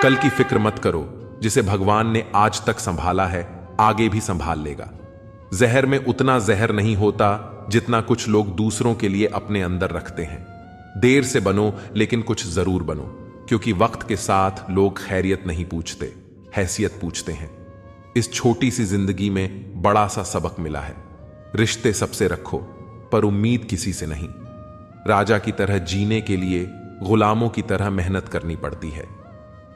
कल की फिक्र मत करो, जिसे भगवान ने आज तक संभाला है आगे भी संभाल लेगा। जहर में उतना जहर नहीं होता जितना कुछ लोग दूसरों के लिए अपने अंदर रखते हैं। देर से बनो लेकिन कुछ जरूर बनो, क्योंकि वक्त के साथ लोग खैरियत नहीं पूछते, हैसियत पूछते हैं। इस छोटी सी जिंदगी में बड़ा सा सबक मिला है। रिश्ते सबसे रखो पर उम्मीद किसी से नहीं। राजा की तरह जीने के लिए गुलामों की तरह मेहनत करनी पड़ती है।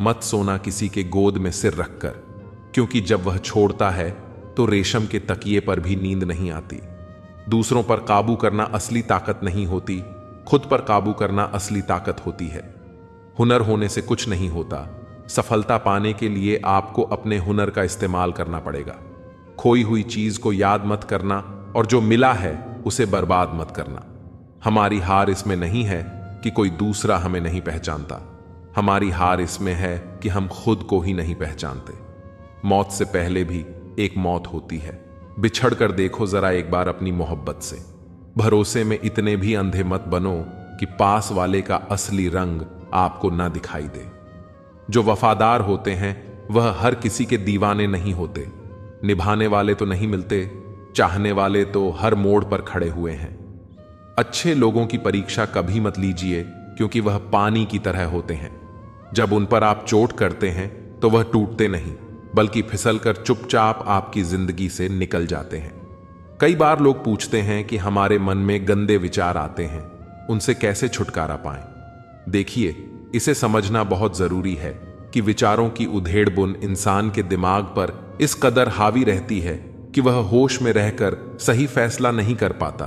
मत सोना किसी के गोद में सिर रखकर, क्योंकि जब वह छोड़ता है तो रेशम के तकिए पर भी नींद नहीं आती। दूसरों पर काबू करना असली ताकत नहीं होती, खुद पर काबू करना असली ताकत होती है। हुनर होने से कुछ नहीं होता, सफलता पाने के लिए आपको अपने हुनर का इस्तेमाल करना पड़ेगा। खोई हुई चीज को याद मत करना और जो मिला है उसे बर्बाद मत करना। हमारी हार इसमें नहीं है कि कोई दूसरा हमें नहीं पहचानता, हमारी हार इसमें है कि हम खुद को ही नहीं पहचानते। मौत से पहले भी एक मौत होती है। बिछड़ कर देखो जरा एक बार अपनी मोहब्बत से। भरोसे में इतने भी अंधे मत बनो कि पास वाले का असली रंग आपको ना दिखाई दे। जो वफादार होते हैं वह हर किसी के दीवाने नहीं होते। निभाने वाले तो नहीं मिलते, चाहने वाले तो हर मोड़ पर खड़े हुए हैं। अच्छे लोगों की परीक्षा कभी मत लीजिए, क्योंकि वह पानी की तरह होते हैं। जब उन पर आप चोट करते हैं तो वह टूटते नहीं, बल्कि फिसलकर चुपचाप आपकी जिंदगी से निकल जाते हैं। कई बार लोग पूछते हैं कि हमारे मन में गंदे विचार आते हैं, उनसे कैसे छुटकारा पाएं। देखिए, इसे समझना बहुत जरूरी है कि विचारों की उधेड़ बुन इंसान के दिमाग पर इस कदर हावी रहती है कि वह होश में रहकर सही फैसला नहीं कर पाता।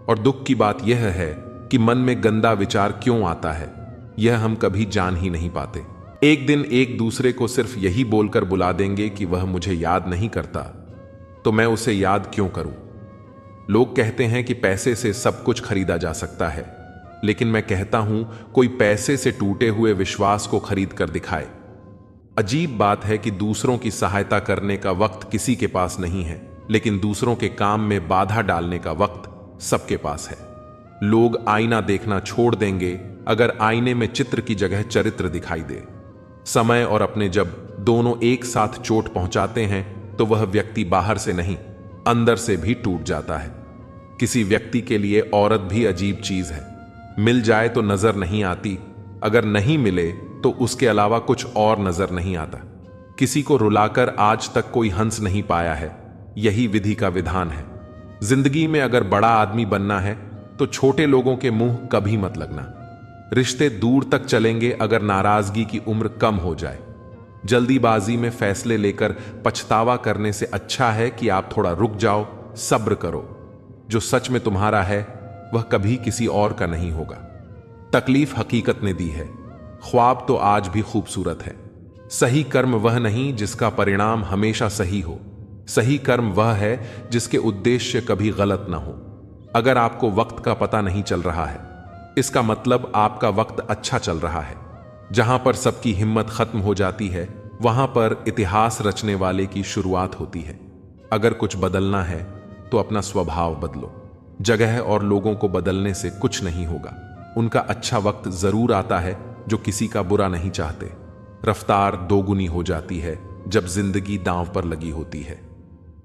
और दुख की बात यह है कि मन में गंदा विचार क्यों आता है, यह हम कभी जान ही नहीं पाते। एक दिन एक दूसरे को सिर्फ यही बोलकर बुला देंगे कि वह मुझे याद नहीं करता, तो मैं उसे याद क्यों करूं। लोग कहते हैं कि पैसे से सब कुछ खरीदा जा सकता है, लेकिन मैं कहता हूं कोई पैसे से टूटे हुए विश्वास को खरीद कर दिखाए। अजीब बात है कि दूसरों की सहायता करने का वक्त किसी के पास नहीं है, लेकिन दूसरों के काम में बाधा डालने का वक्त सबके पास है। लोग आईना देखना छोड़ देंगे अगर आईने में चित्र की जगह चरित्र दिखाई दे। समय और अपने जब दोनों एक साथ चोट पहुंचाते हैं तो वह व्यक्ति बाहर से नहीं, अंदर से भी टूट जाता है। किसी व्यक्ति के लिए औरत भी अजीब चीज है। मिल जाए तो नजर नहीं आती, अगर नहीं मिले तो उसके अलावा कुछ और नजर नहीं आता। किसी को रुलाकर आज तक कोई हंस नहीं पाया है, यही विधि का विधान है। जिंदगी में अगर बड़ा आदमी बनना है तो छोटे लोगों के मुंह कभी मत लगना। रिश्ते दूर तक चलेंगे अगर नाराजगी की उम्र कम हो जाए। जल्दीबाजी में फैसले लेकर पछतावा करने से अच्छा है कि आप थोड़ा रुक जाओ, सब्र करो। जो सच में तुम्हारा है वह कभी किसी और का नहीं होगा। तकलीफ हकीकत ने दी है, ख्वाब तो आज भी खूबसूरत है। सही कर्म वह नहीं जिसका परिणाम हमेशा सही हो, सही कर्म वह है जिसके उद्देश्य कभी गलत ना हो। अगर आपको वक्त का पता नहीं चल रहा है, इसका मतलब आपका वक्त अच्छा चल रहा है। जहां पर सबकी हिम्मत खत्म हो जाती है, वहां पर इतिहास रचने वाले की शुरुआत होती है। अगर कुछ बदलना है तो अपना स्वभाव बदलो। जगह और लोगों को बदलने से कुछ नहीं होगा। उनका अच्छा वक्त जरूर आता है जो किसी का बुरा नहीं चाहते। रफ्तार दोगुनी हो जाती है जब जिंदगी दांव पर लगी होती है।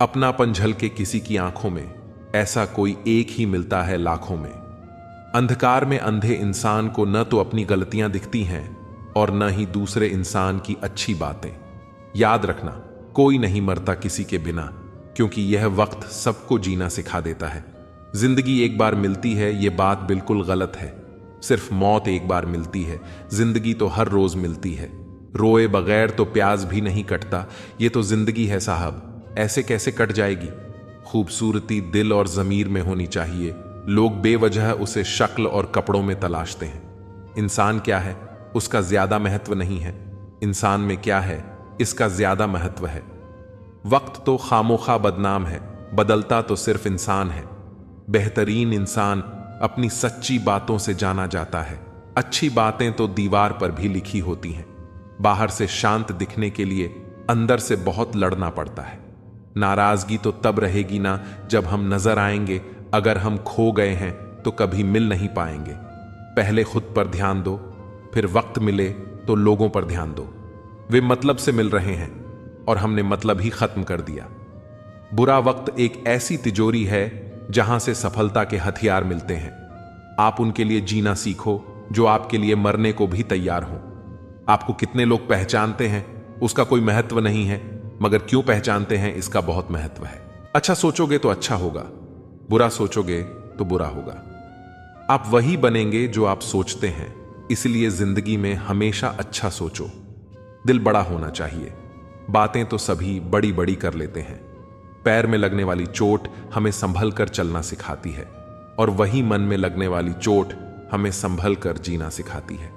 अपनापन झलके किसी की आंखों में, ऐसा कोई एक ही मिलता है लाखों में। अंधकार में अंधे इंसान को न तो अपनी गलतियां दिखती हैं और न ही दूसरे इंसान की अच्छी बातें। याद रखना, कोई नहीं मरता किसी के बिना, क्योंकि यह वक्त सबको जीना सिखा देता है। जिंदगी एक बार मिलती है, यह बात बिल्कुल गलत है। सिर्फ मौत एक बार मिलती है, जिंदगी तो हर रोज मिलती है। रोए बगैर तो प्याज भी नहीं कटता, ये तो जिंदगी है साहब, ऐसे कैसे कट जाएगी। खूबसूरती दिल और जमीर में होनी चाहिए। लोग बेवजह उसे शक्ल और कपड़ों में तलाशते हैं। इंसान क्या है उसका ज्यादा महत्व नहीं है, इंसान में क्या है इसका ज्यादा महत्व है। वक्त तो खामोखा बदनाम है, बदलता तो सिर्फ इंसान है। बेहतरीन इंसान अपनी सच्ची बातों से जाना जाता है। अच्छी बातें तो दीवार पर भी लिखी होती हैं। बाहर से शांत दिखने के लिए अंदर से बहुत लड़ना पड़ता है। नाराजगी तो तब रहेगी ना जब हम नजर आएंगे। अगर हम खो गए हैं तो कभी मिल नहीं पाएंगे। पहले खुद पर ध्यान दो, फिर वक्त मिले तो लोगों पर ध्यान दो। वे मतलब से मिल रहे हैं और हमने मतलब ही खत्म कर दिया। बुरा वक्त एक ऐसी तिजोरी है जहां से सफलता के हथियार मिलते हैं। आप उनके लिए जीना सीखो जो आपके लिए मरने को भी तैयार हो। आपको कितने लोग पहचानते हैं उसका कोई महत्व नहीं है, मगर क्यों पहचानते हैं इसका बहुत महत्व है। अच्छा सोचोगे तो अच्छा होगा, बुरा सोचोगे तो बुरा होगा। आप वही बनेंगे जो आप सोचते हैं, इसलिए जिंदगी में हमेशा अच्छा सोचो। दिल बड़ा होना चाहिए। बातें तो सभी बड़ी बड़ी कर लेते हैं। पैर में लगने वाली चोट हमें संभल कर चलना सिखाती है, और वही मन में लगने वाली चोट हमें संभल कर जीना सिखाती है।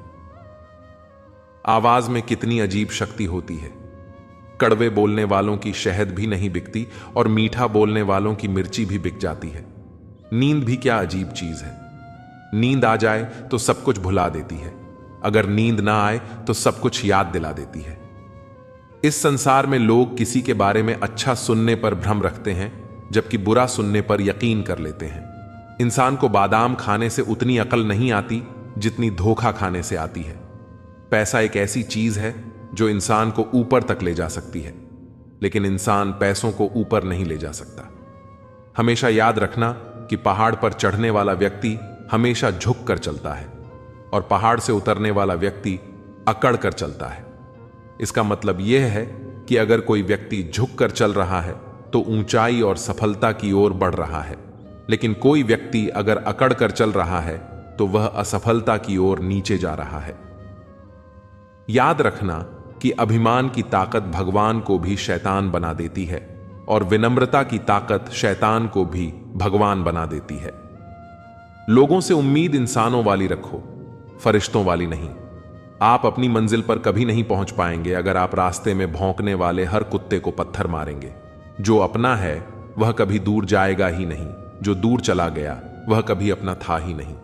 आवाज में कितनी अजीब शक्ति होती है। कड़वे बोलने वालों की शहद भी नहीं बिकती और मीठा बोलने वालों की मिर्ची भी बिक जाती है। नींद भी क्या अजीब चीज है। नींद आ जाए तो सब कुछ भुला देती है, अगर नींद ना आए तो सब कुछ याद दिला देती है। इस संसार में लोग किसी के बारे में अच्छा सुनने पर भ्रम रखते हैं, जबकि बुरा सुनने पर यकीन कर लेते हैं। इंसान को बादाम खाने से उतनी अकल नहीं आती जितनी धोखा खाने से आती है। पैसा एक ऐसी चीज है जो इंसान को ऊपर तक ले जा सकती है, लेकिन इंसान पैसों को ऊपर नहीं ले जा सकता। हमेशा याद रखना कि पहाड़ पर चढ़ने वाला व्यक्ति हमेशा झुक कर चलता है और पहाड़ से उतरने वाला व्यक्ति अकड़ कर चलता है। इसका मतलब यह है कि अगर कोई व्यक्ति झुक कर चल रहा है तो ऊंचाई और सफलता की ओर बढ़ रहा है, लेकिन कोई व्यक्ति अगर अकड़ कर चल रहा है तो वह असफलता की ओर नीचे जा रहा है। याद रखना कि अभिमान की ताकत भगवान को भी शैतान बना देती है और विनम्रता की ताकत शैतान को भी भगवान बना देती है। लोगों से उम्मीद इंसानों वाली रखो, फरिश्तों वाली नहीं। आप अपनी मंजिल पर कभी नहीं पहुंच पाएंगे अगर आप रास्ते में भौंकने वाले हर कुत्ते को पत्थर मारेंगे। जो अपना है वह कभी दूर जाएगा ही नहीं, जो दूर चला गया वह कभी अपना था ही नहीं।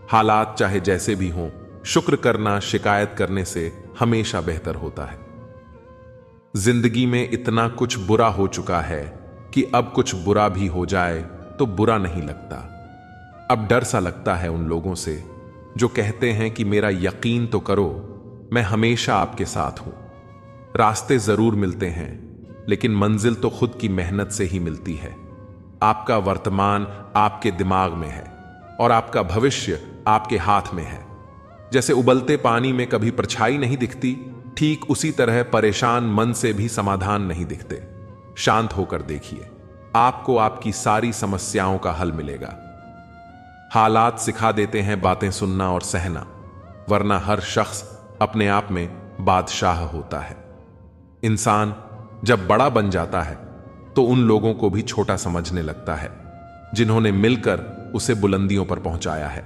हालात चाहे जैसे भी हों, शुक्र करना शिकायत करने से हमेशा बेहतर होता है। जिंदगी में इतना कुछ बुरा हो चुका है कि अब कुछ बुरा भी हो जाए तो बुरा नहीं लगता। अब डर सा लगता है उन लोगों से जो कहते हैं कि मेरा यकीन तो करो, मैं हमेशा आपके साथ हूं। रास्ते जरूर मिलते हैं, लेकिन मंजिल तो खुद की मेहनत से ही मिलती है। आपका वर्तमान आपके दिमाग में है और आपका भविष्य आपके हाथ में है। जैसे उबलते पानी में कभी परछाई नहीं दिखती, ठीक उसी तरह परेशान मन से भी समाधान नहीं दिखते। शांत होकर देखिए, आपको आपकी सारी समस्याओं का हल मिलेगा। हालात सिखा देते हैं बातें सुनना और सहना, वरना हर शख्स अपने आप में बादशाह होता है। इंसान जब बड़ा बन जाता है तो उन लोगों को भी छोटा समझने लगता है जिन्होंने मिलकर उसे बुलंदियों पर पहुंचाया है।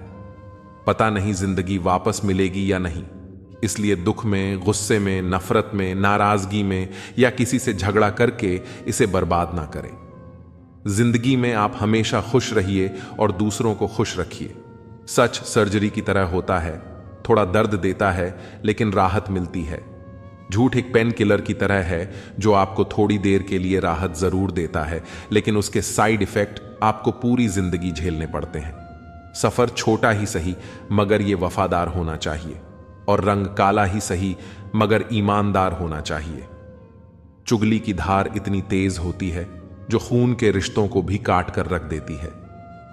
पता नहीं जिंदगी वापस मिलेगी या नहीं, इसलिए दुख में, गुस्से में, नफरत में, नाराजगी में या किसी से झगड़ा करके इसे बर्बाद ना करें। जिंदगी में आप हमेशा खुश रहिए और दूसरों को खुश रखिए। सच सर्जरी की तरह होता है, थोड़ा दर्द देता है लेकिन राहत मिलती है। झूठ एक पेन किलर की तरह है जो आपको थोड़ी देर के लिए राहत जरूर देता है, लेकिन उसके साइड इफेक्ट आपको पूरी जिंदगी झेलने पड़ते हैं। सफर छोटा ही सही मगर ये वफादार होना चाहिए, और रंग काला ही सही मगर ईमानदार होना चाहिए। चुगली की धार इतनी तेज होती है जो खून के रिश्तों को भी काट कर रख देती है।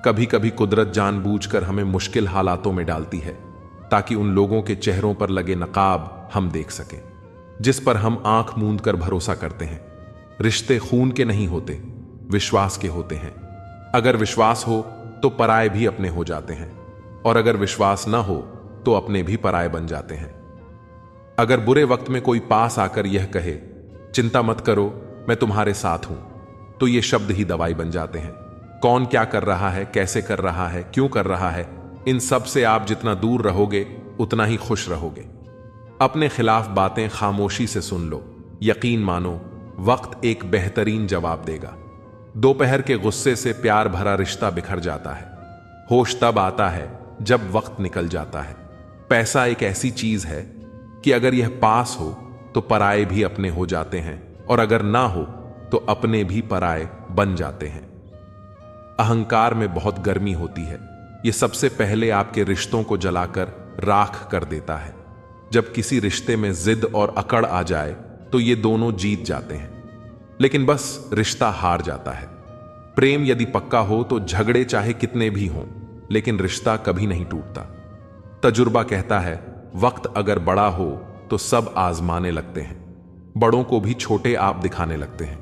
कभी कभी कुदरत जानबूझकर हमें मुश्किल हालातों में डालती है ताकि उन लोगों के चेहरों पर लगे नकाब हम देख सकें जिस पर हम आंख मूंद कर भरोसा करते हैं। रिश्ते खून के नहीं होते, विश्वास के होते हैं। अगर विश्वास हो तो पराये भी अपने हो जाते हैं, और अगर विश्वास न हो तो अपने भी पराये बन जाते हैं। अगर बुरे वक्त में कोई पास आकर यह कहे, चिंता मत करो मैं तुम्हारे साथ हूं, तो ये शब्द ही दवाई बन जाते हैं। कौन क्या कर रहा है, कैसे कर रहा है, क्यों कर रहा है, इन सब से आप जितना दूर रहोगे उतना ही खुश रहोगे। अपने खिलाफ बातें खामोशी से सुन लो, यकीन मानो वक्त एक बेहतरीन जवाब देगा। दोपहर के गुस्से से प्यार भरा रिश्ता बिखर जाता है। होश तब आता है जब वक्त निकल जाता है। पैसा एक ऐसी चीज है कि अगर यह पास हो तो पराये भी अपने हो जाते हैं, और अगर ना हो तो अपने भी पराये बन जाते हैं। अहंकार में बहुत गर्मी होती है, यह सबसे पहले आपके रिश्तों को जलाकर राख कर देता है। जब किसी रिश्ते में जिद और अकड़ आ जाए तो ये दोनों जीत जाते हैं, लेकिन बस रिश्ता हार जाता है। प्रेम यदि पक्का हो तो झगड़े चाहे कितने भी हों, लेकिन रिश्ता कभी नहीं टूटता। तजुर्बा कहता है, वक्त अगर बड़ा हो तो सब आजमाने लगते हैं, बड़ों को भी छोटे आप दिखाने लगते हैं।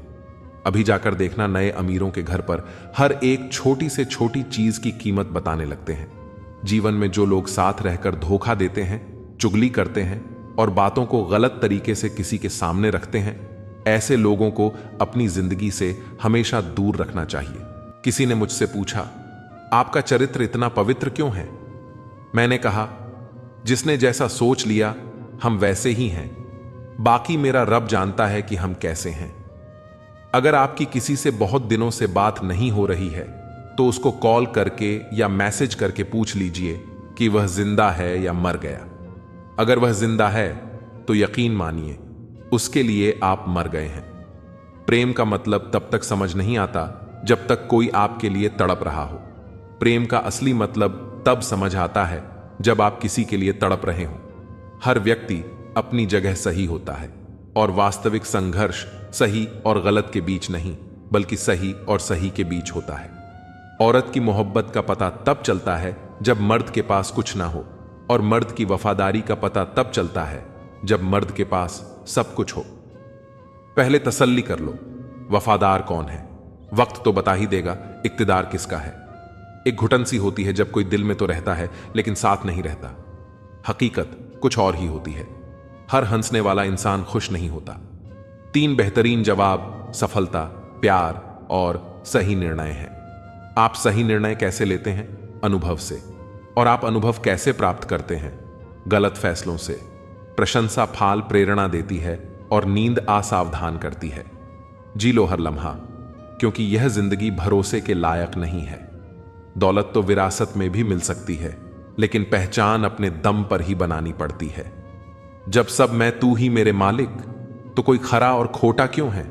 अभी जाकर देखना, नए अमीरों के घर पर हर एक छोटी से छोटी चीज की कीमत बताने लगते हैं। जीवन में जो लोग साथ रहकर धोखा देते हैं, चुगली करते हैं और बातों को गलत तरीके से किसी के सामने रखते हैं, ऐसे लोगों को अपनी जिंदगी से हमेशा दूर रखना चाहिए। किसी ने मुझसे पूछा, आपका चरित्र इतना पवित्र क्यों है? मैंने कहा, जिसने जैसा सोच लिया हम वैसे ही हैं, बाकी मेरा रब जानता है कि हम कैसे हैं। अगर आपकी किसी से बहुत दिनों से बात नहीं हो रही है तो उसको कॉल करके या मैसेज करके पूछ लीजिए कि वह जिंदा है या मर गया। अगर वह जिंदा है तो यकीन मानिए उसके लिए आप मर गए हैं। प्रेम का मतलब तब तक समझ नहीं आता जब तक कोई आपके लिए तड़प रहा हो। प्रेम का असली मतलब तब समझ आता है जब आप किसी के लिए तड़प रहे हो। हर व्यक्ति अपनी जगह सही होता है और वास्तविक संघर्ष सही और गलत के बीच नहीं, बल्कि सही और सही के बीच होता है। औरत की मोहब्बत का पता तब चलता है जब मर्द के पास कुछ ना हो, और मर्द की वफादारी का पता तब चलता है जब मर्द के पास सब कुछ हो। पहले तसल्ली कर लो, वफादार कौन है? वक्त तो बता ही देगा इक्तिदार किसका है। एक घुटन सी होती है जब कोई दिल में तो रहता है लेकिन साथ नहीं रहता। हकीकत कुछ और ही होती है। हर हंसने वाला इंसान खुश नहीं होता। 3 बेहतरीन जवाब सफलता, प्यार और सही निर्णय हैं। आप सही निर्णय कैसे लेते हैं? अनुभव से। और आप अनुभव कैसे प्राप्त करते हैं? गलत फैसलों से। प्रशंसा फाल प्रेरणा देती है और नींद असावधान करती है। जी लो हर लम्हा, क्योंकि यह जिंदगी भरोसे के लायक नहीं है। दौलत तो विरासत में भी मिल सकती है, लेकिन पहचान अपने दम पर ही बनानी पड़ती है। जब सब मैं तू ही मेरे मालिक, तो कोई खरा और खोटा क्यों है?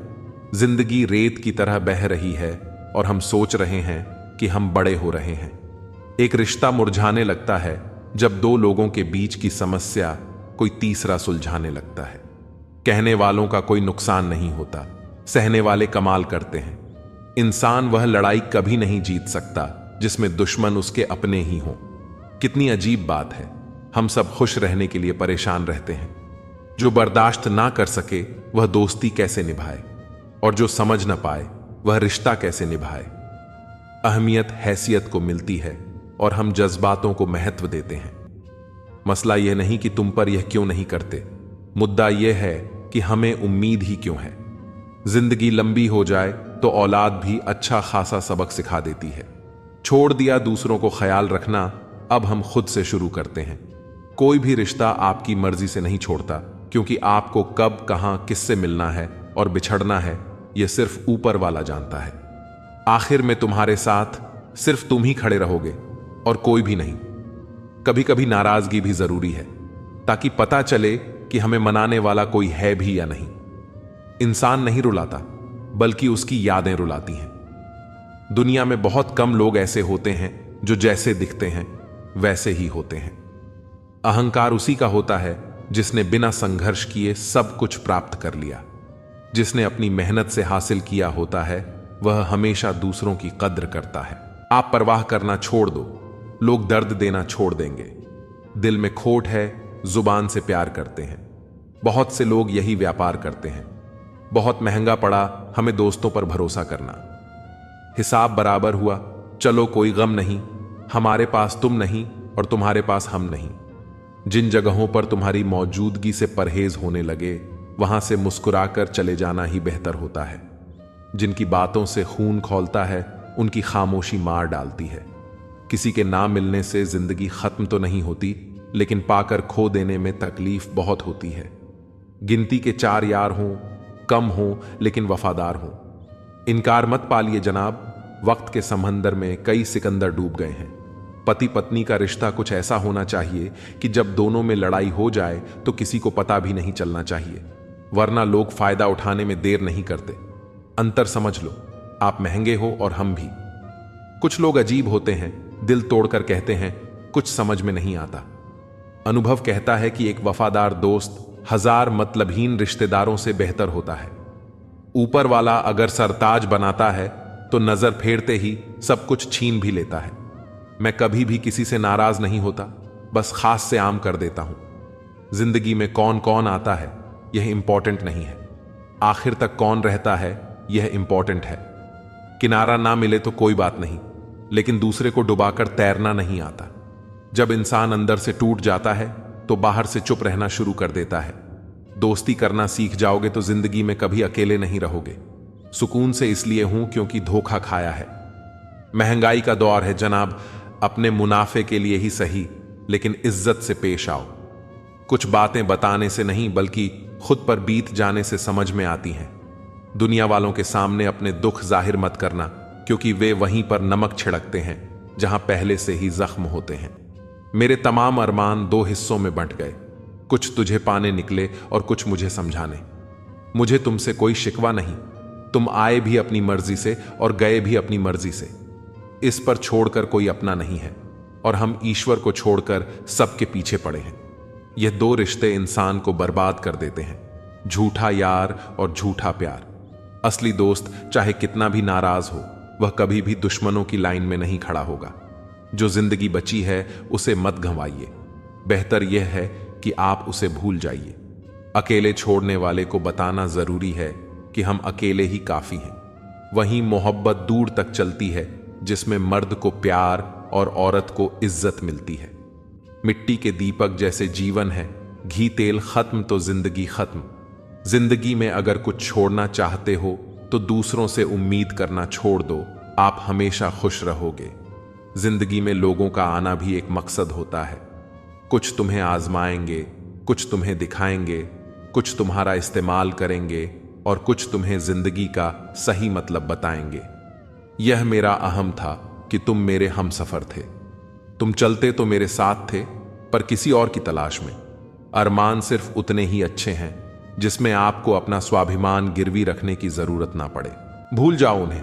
जिंदगी रेत की तरह बह रही है और हम सोच रहे हैं कि हम बड़े हो रहे हैं। एक रिश्ता मुरझाने लगता है जब 2 लोगों के बीच की समस्या कोई तीसरा सुलझाने लगता है। कहने वालों का कोई नुकसान नहीं होता, सहने वाले कमाल करते हैं। इंसान वह लड़ाई कभी नहीं जीत सकता जिसमें दुश्मन उसके अपने ही हों। कितनी अजीब बात है, हम सब खुश रहने के लिए परेशान रहते हैं। जो बर्दाश्त ना कर सके वह दोस्ती कैसे निभाए, और जो समझ ना पाए वह रिश्ता कैसे निभाए। अहमियत हैसियत को मिलती है और हम जज्बातों को महत्व देते हैं। मसला यह नहीं कि तुम पर यह क्यों नहीं करते, मुद्दा यह है कि हमें उम्मीद ही क्यों है। जिंदगी लंबी हो जाए तो औलाद भी अच्छा खासा सबक सिखा देती है। छोड़ दिया दूसरों को ख्याल रखना, अब हम खुद से शुरू करते हैं। कोई भी रिश्ता आपकी मर्जी से नहीं छोड़ता, क्योंकि आपको कब कहां किससे मिलना है और बिछड़ना है यह सिर्फ ऊपर वाला जानता है। आखिर में तुम्हारे साथ सिर्फ तुम ही खड़े रहोगे और कोई भी नहीं। कभी कभी नाराजगी भी जरूरी है, ताकि पता चले कि हमें मनाने वाला कोई है भी या नहीं। इंसान नहीं रुलाता, बल्कि उसकी यादें रुलाती हैं। दुनिया में बहुत कम लोग ऐसे होते हैं जो जैसे दिखते हैं वैसे ही होते हैं। अहंकार उसी का होता है जिसने बिना संघर्ष किए सब कुछ प्राप्त कर लिया। जिसने अपनी मेहनत से हासिल किया होता है वह हमेशा दूसरों की कद्र करता है। आप परवाह करना छोड़ दो, लोग दर्द देना छोड़ देंगे। दिल में खोट है, जुबान से प्यार करते हैं। बहुत से लोग यही व्यापार करते हैं। बहुत महंगा पड़ा हमें दोस्तों पर भरोसा करना। हिसाब बराबर हुआ, चलो कोई गम नहीं, हमारे पास तुम नहीं और तुम्हारे पास हम नहीं। जिन जगहों पर तुम्हारी मौजूदगी से परहेज होने लगे, वहां से मुस्कुराकर चले जाना ही बेहतर होता है। जिनकी बातों से खून खौलता है, उनकी खामोशी मार डालती है। किसी के ना मिलने से जिंदगी खत्म तो नहीं होती, लेकिन पाकर खो देने में तकलीफ बहुत होती है। गिनती के 4 यार हों, कम हों लेकिन वफादार हों। इनकार मत पालिए जनाब, वक्त के समंदर में कई सिकंदर डूब गए हैं। पति पत्नी का रिश्ता कुछ ऐसा होना चाहिए कि जब दोनों में लड़ाई हो जाए तो किसी को पता भी नहीं चलना चाहिए, वरना लोग फायदा उठाने में देर नहीं करते। अंतर समझ लो, आप महंगे हो और हम भी। कुछ लोग अजीब होते हैं, दिल तोड़कर कहते हैं कुछ समझ में नहीं आता। अनुभव कहता है कि एक वफादार दोस्त 1000 मतलबहीन रिश्तेदारों से बेहतर होता है। ऊपर वाला अगर सरताज बनाता है तो नजर फेरते ही सब कुछ छीन भी लेता है। मैं कभी भी किसी से नाराज नहीं होता, बस खास से आम कर देता हूं। जिंदगी में कौन कौन आता है यह इंपॉर्टेंट नहीं है, आखिर तक कौन रहता है यह इंपॉर्टेंट है। किनारा ना मिले तो कोई बात नहीं, लेकिन दूसरे को डुबाकर तैरना नहीं आता। जब इंसान अंदर से टूट जाता है तो बाहर से चुप रहना शुरू कर देता है। दोस्ती करना सीख जाओगे तो जिंदगी में कभी अकेले नहीं रहोगे। सुकून से इसलिए हूं क्योंकि धोखा खाया है। महंगाई का दौर है जनाब, अपने मुनाफे के लिए ही सही, लेकिन इज्जत से पेश आओ। कुछ बातें बताने से नहीं बल्कि खुद पर बीत जाने से समझ में आती हैं। दुनिया वालों के सामने अपने दुख जाहिर मत करना, क्योंकि वे वहीं पर नमक छिड़कते हैं जहां पहले से ही जख्म होते हैं। मेरे तमाम अरमान 2 हिस्सों में बंट गए, कुछ तुझे पाने निकले और कुछ मुझे समझाने। मुझे तुमसे कोई शिकवा नहीं, तुम आए भी अपनी मर्जी से और गए भी अपनी मर्जी से। इस पर छोड़कर कोई अपना नहीं है और हम ईश्वर को छोड़कर सबके पीछे पड़े हैं। यह 2 रिश्ते इंसान को बर्बाद कर देते हैं, झूठा यार और झूठा प्यार। असली दोस्त चाहे कितना भी नाराज हो, वह कभी भी दुश्मनों की लाइन में नहीं खड़ा होगा। जो जिंदगी बची है उसे मत गंवाइए, बेहतर यह है कि आप उसे भूल जाइए। अकेले छोड़ने वाले को बताना जरूरी है कि हम अकेले ही काफी हैं। वहीं मोहब्बत दूर तक चलती है जिसमें मर्द को प्यार और औरत को इज्जत मिलती है। मिट्टी के दीपक जैसे जीवन है, घी तेल खत्म तो जिंदगी खत्म। जिंदगी में अगर कुछ छोड़ना चाहते हो तो दूसरों से उम्मीद करना छोड़ दो, आप हमेशा खुश रहोगे। जिंदगी में लोगों का आना भी एक मकसद होता है। कुछ तुम्हें आजमाएंगे, कुछ तुम्हें दिखाएंगे, कुछ तुम्हारा इस्तेमाल करेंगे और कुछ तुम्हें जिंदगी का सही मतलब बताएंगे। यह मेरा अहम था कि तुम मेरे हमसफर थे। तुम चलते तो मेरे साथ थे, पर किसी और की तलाश में। अरमान सिर्फ उतने ही अच्छे हैं जिसमें आपको अपना स्वाभिमान गिरवी रखने की जरूरत ना पड़े। भूल जाओ उन्हें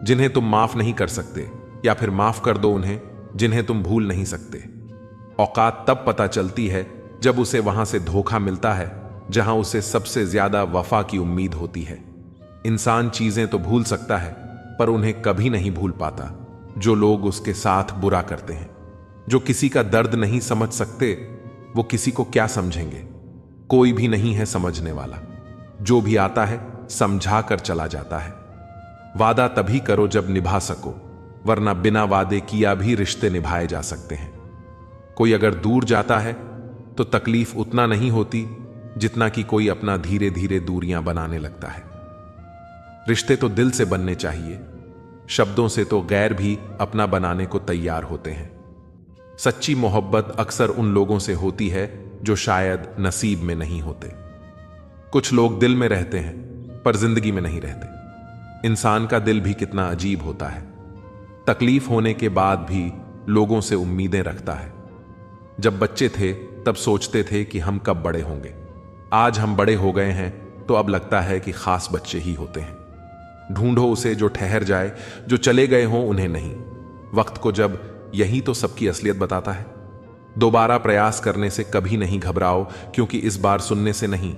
जिन्हें तुम माफ नहीं कर सकते, या फिर माफ कर दो उन्हें जिन्हें तुम भूल नहीं सकते। औकात तब पता चलती है जब उसे वहां से धोखा मिलता है जहां उसे सबसे ज्यादा वफा की उम्मीद होती है। इंसान चीजें तो भूल सकता है, पर उन्हें कभी नहीं भूल पाता जो लोग उसके साथ बुरा करते हैं। जो किसी का दर्द नहीं समझ सकते, वो किसी को क्या समझेंगे। कोई भी नहीं है समझने वाला। जो भी आता है समझा कर चला जाता है। वादा तभी करो जब निभा सको, वरना बिना वादे किया भी रिश्ते निभाए जा सकते हैं। कोई अगर दूर जाता है तो तकलीफ उतना नहीं होती जितना कि कोई अपना धीरे धीरे दूरियां बनाने लगता है। रिश्ते तो दिल से बनने चाहिए, शब्दों से तो गैर भी अपना बनाने को तैयार होते हैं। सच्ची मोहब्बत अक्सर उन लोगों से होती है जो शायद नसीब में नहीं होते। कुछ लोग दिल में रहते हैं पर जिंदगी में नहीं रहते। इंसान का दिल भी कितना अजीब होता है, तकलीफ होने के बाद भी लोगों से उम्मीदें रखता है। जब बच्चे थे तब सोचते थे कि हम कब बड़े होंगे। आज हम बड़े हो गए हैं तो अब लगता है कि खास बच्चे ही होते हैं। ढूंढो उसे जो ठहर जाए, जो चले गए हों उन्हें नहीं। वक्त को जब यही तो सबकी असलियत बताता है। दोबारा प्रयास करने से कभी नहीं घबराओ, क्योंकि इस बार सुनने से नहीं,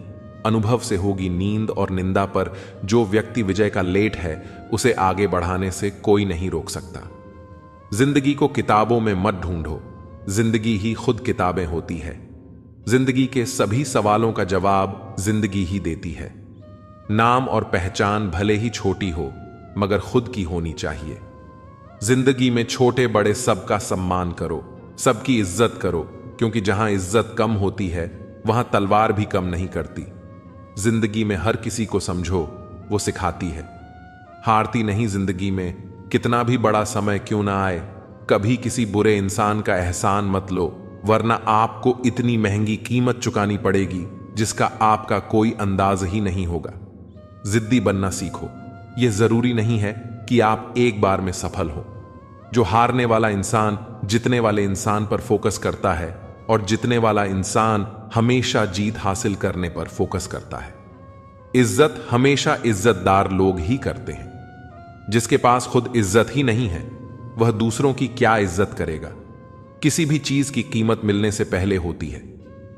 अनुभव से होगी नींद और निंदा। पर जो व्यक्ति विजय का लेट है उसे आगे बढ़ाने से कोई नहीं रोक सकता। जिंदगी को किताबों में मत ढूंढो, जिंदगी ही खुद किताबें होती है। जिंदगी के सभी सवालों का जवाब जिंदगी ही देती है। नाम और पहचान भले ही छोटी हो, मगर खुद की होनी चाहिए। जिंदगी में छोटे बड़े सबका सम्मान करो, सबकी इज्जत करो, क्योंकि जहां इज्जत कम होती है वहां तलवार भी कम नहीं करती। जिंदगी में हर किसी को समझो, वो सिखाती है। हारती नहीं जिंदगी में, कितना भी बड़ा समय क्यों ना आए। कभी किसी बुरे इंसान का एहसान मत लो, वरना आपको इतनी महंगी कीमत चुकानी पड़ेगी जिसका आपका कोई अंदाज ही नहीं होगा। जिद्दी बनना सीखो। यह जरूरी नहीं है कि आप एक बार में सफल हो। जो हारने वाला इंसान जितने वाले इंसान पर फोकस करता है, और जितने वाला इंसान हमेशा जीत हासिल करने पर फोकस करता है। इज्जत हमेशा इज्जतदार लोग ही करते हैं। जिसके पास खुद इज्जत ही नहीं है, वह दूसरों की क्या इज्जत करेगा। किसी भी चीज की कीमत मिलने से पहले होती है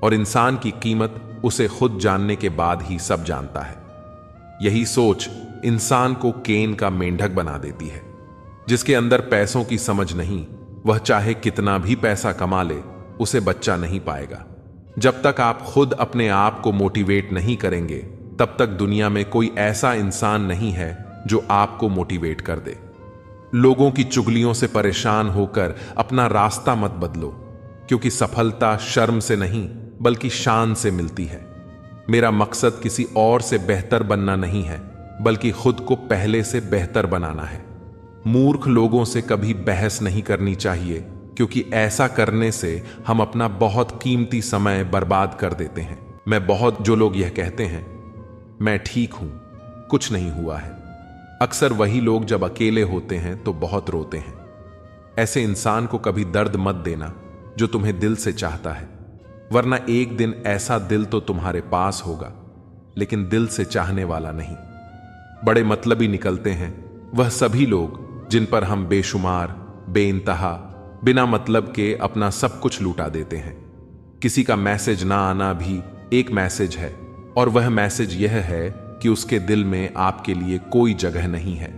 और इंसान की कीमत उसे खुद जानने के बाद ही सब जानता है। यही सोच इंसान को केन का मेंढक बना देती है। जिसके अंदर पैसों की समझ नहीं, वह चाहे कितना भी पैसा कमा ले, उसे बच्चा नहीं पाएगा। जब तक आप खुद अपने आप को मोटिवेट नहीं करेंगे, तब तक दुनिया में कोई ऐसा इंसान नहीं है जो आपको मोटिवेट कर दे। लोगों की चुगलियों से परेशान होकर अपना रास्ता मत बदलो, क्योंकि सफलता शर्म से नहीं बल्कि शान से मिलती है। मेरा मकसद किसी और से बेहतर बनना नहीं है, बल्कि खुद को पहले से बेहतर बनाना है। मूर्ख लोगों से कभी बहस नहीं करनी चाहिए, क्योंकि ऐसा करने से हम अपना बहुत कीमती समय बर्बाद कर देते हैं। जो लोग यह कहते हैं मैं ठीक हूं, कुछ नहीं हुआ है, अक्सर वही लोग जब अकेले होते हैं तो बहुत रोते हैं। ऐसे इंसान को कभी दर्द मत देना जो तुम्हें दिल से चाहता है, वरना एक दिन ऐसा दिल तो तुम्हारे पास होगा, लेकिन दिल से चाहने वाला नहीं। बड़े मतलबी निकलते हैं वह सभी लोग जिन पर हम बेशुमार, बेइंतहा, बिना मतलब के अपना सब कुछ लूटा देते हैं। किसी का मैसेज ना आना भी एक मैसेज है, और वह मैसेज यह है कि उसके दिल में आपके लिए कोई जगह नहीं है।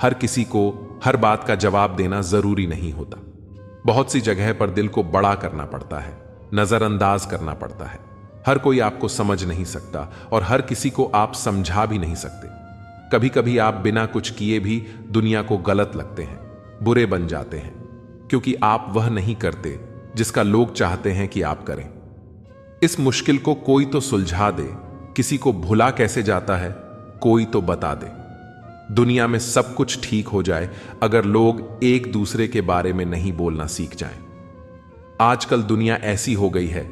हर किसी को हर बात का जवाब देना जरूरी नहीं होता। बहुत सी जगह पर दिल को बड़ा करना पड़ता है, नजरअंदाज करना पड़ता है। हर कोई आपको समझ नहीं सकता और हर किसी को आप समझा भी नहीं सकते। कभी कभी आप बिना कुछ किए भी दुनिया को गलत लगते हैं, बुरे बन जाते हैं, क्योंकि आप वह नहीं करते जिसका लोग चाहते हैं कि आप करें। इस मुश्किल को कोई तो सुलझा दे। किसी को भुला कैसे जाता है, कोई तो बता दे। दुनिया में सब कुछ ठीक हो जाए अगर लोग एक दूसरे के बारे में नहीं बोलना सीख जाएं। आजकल दुनिया ऐसी हो गई है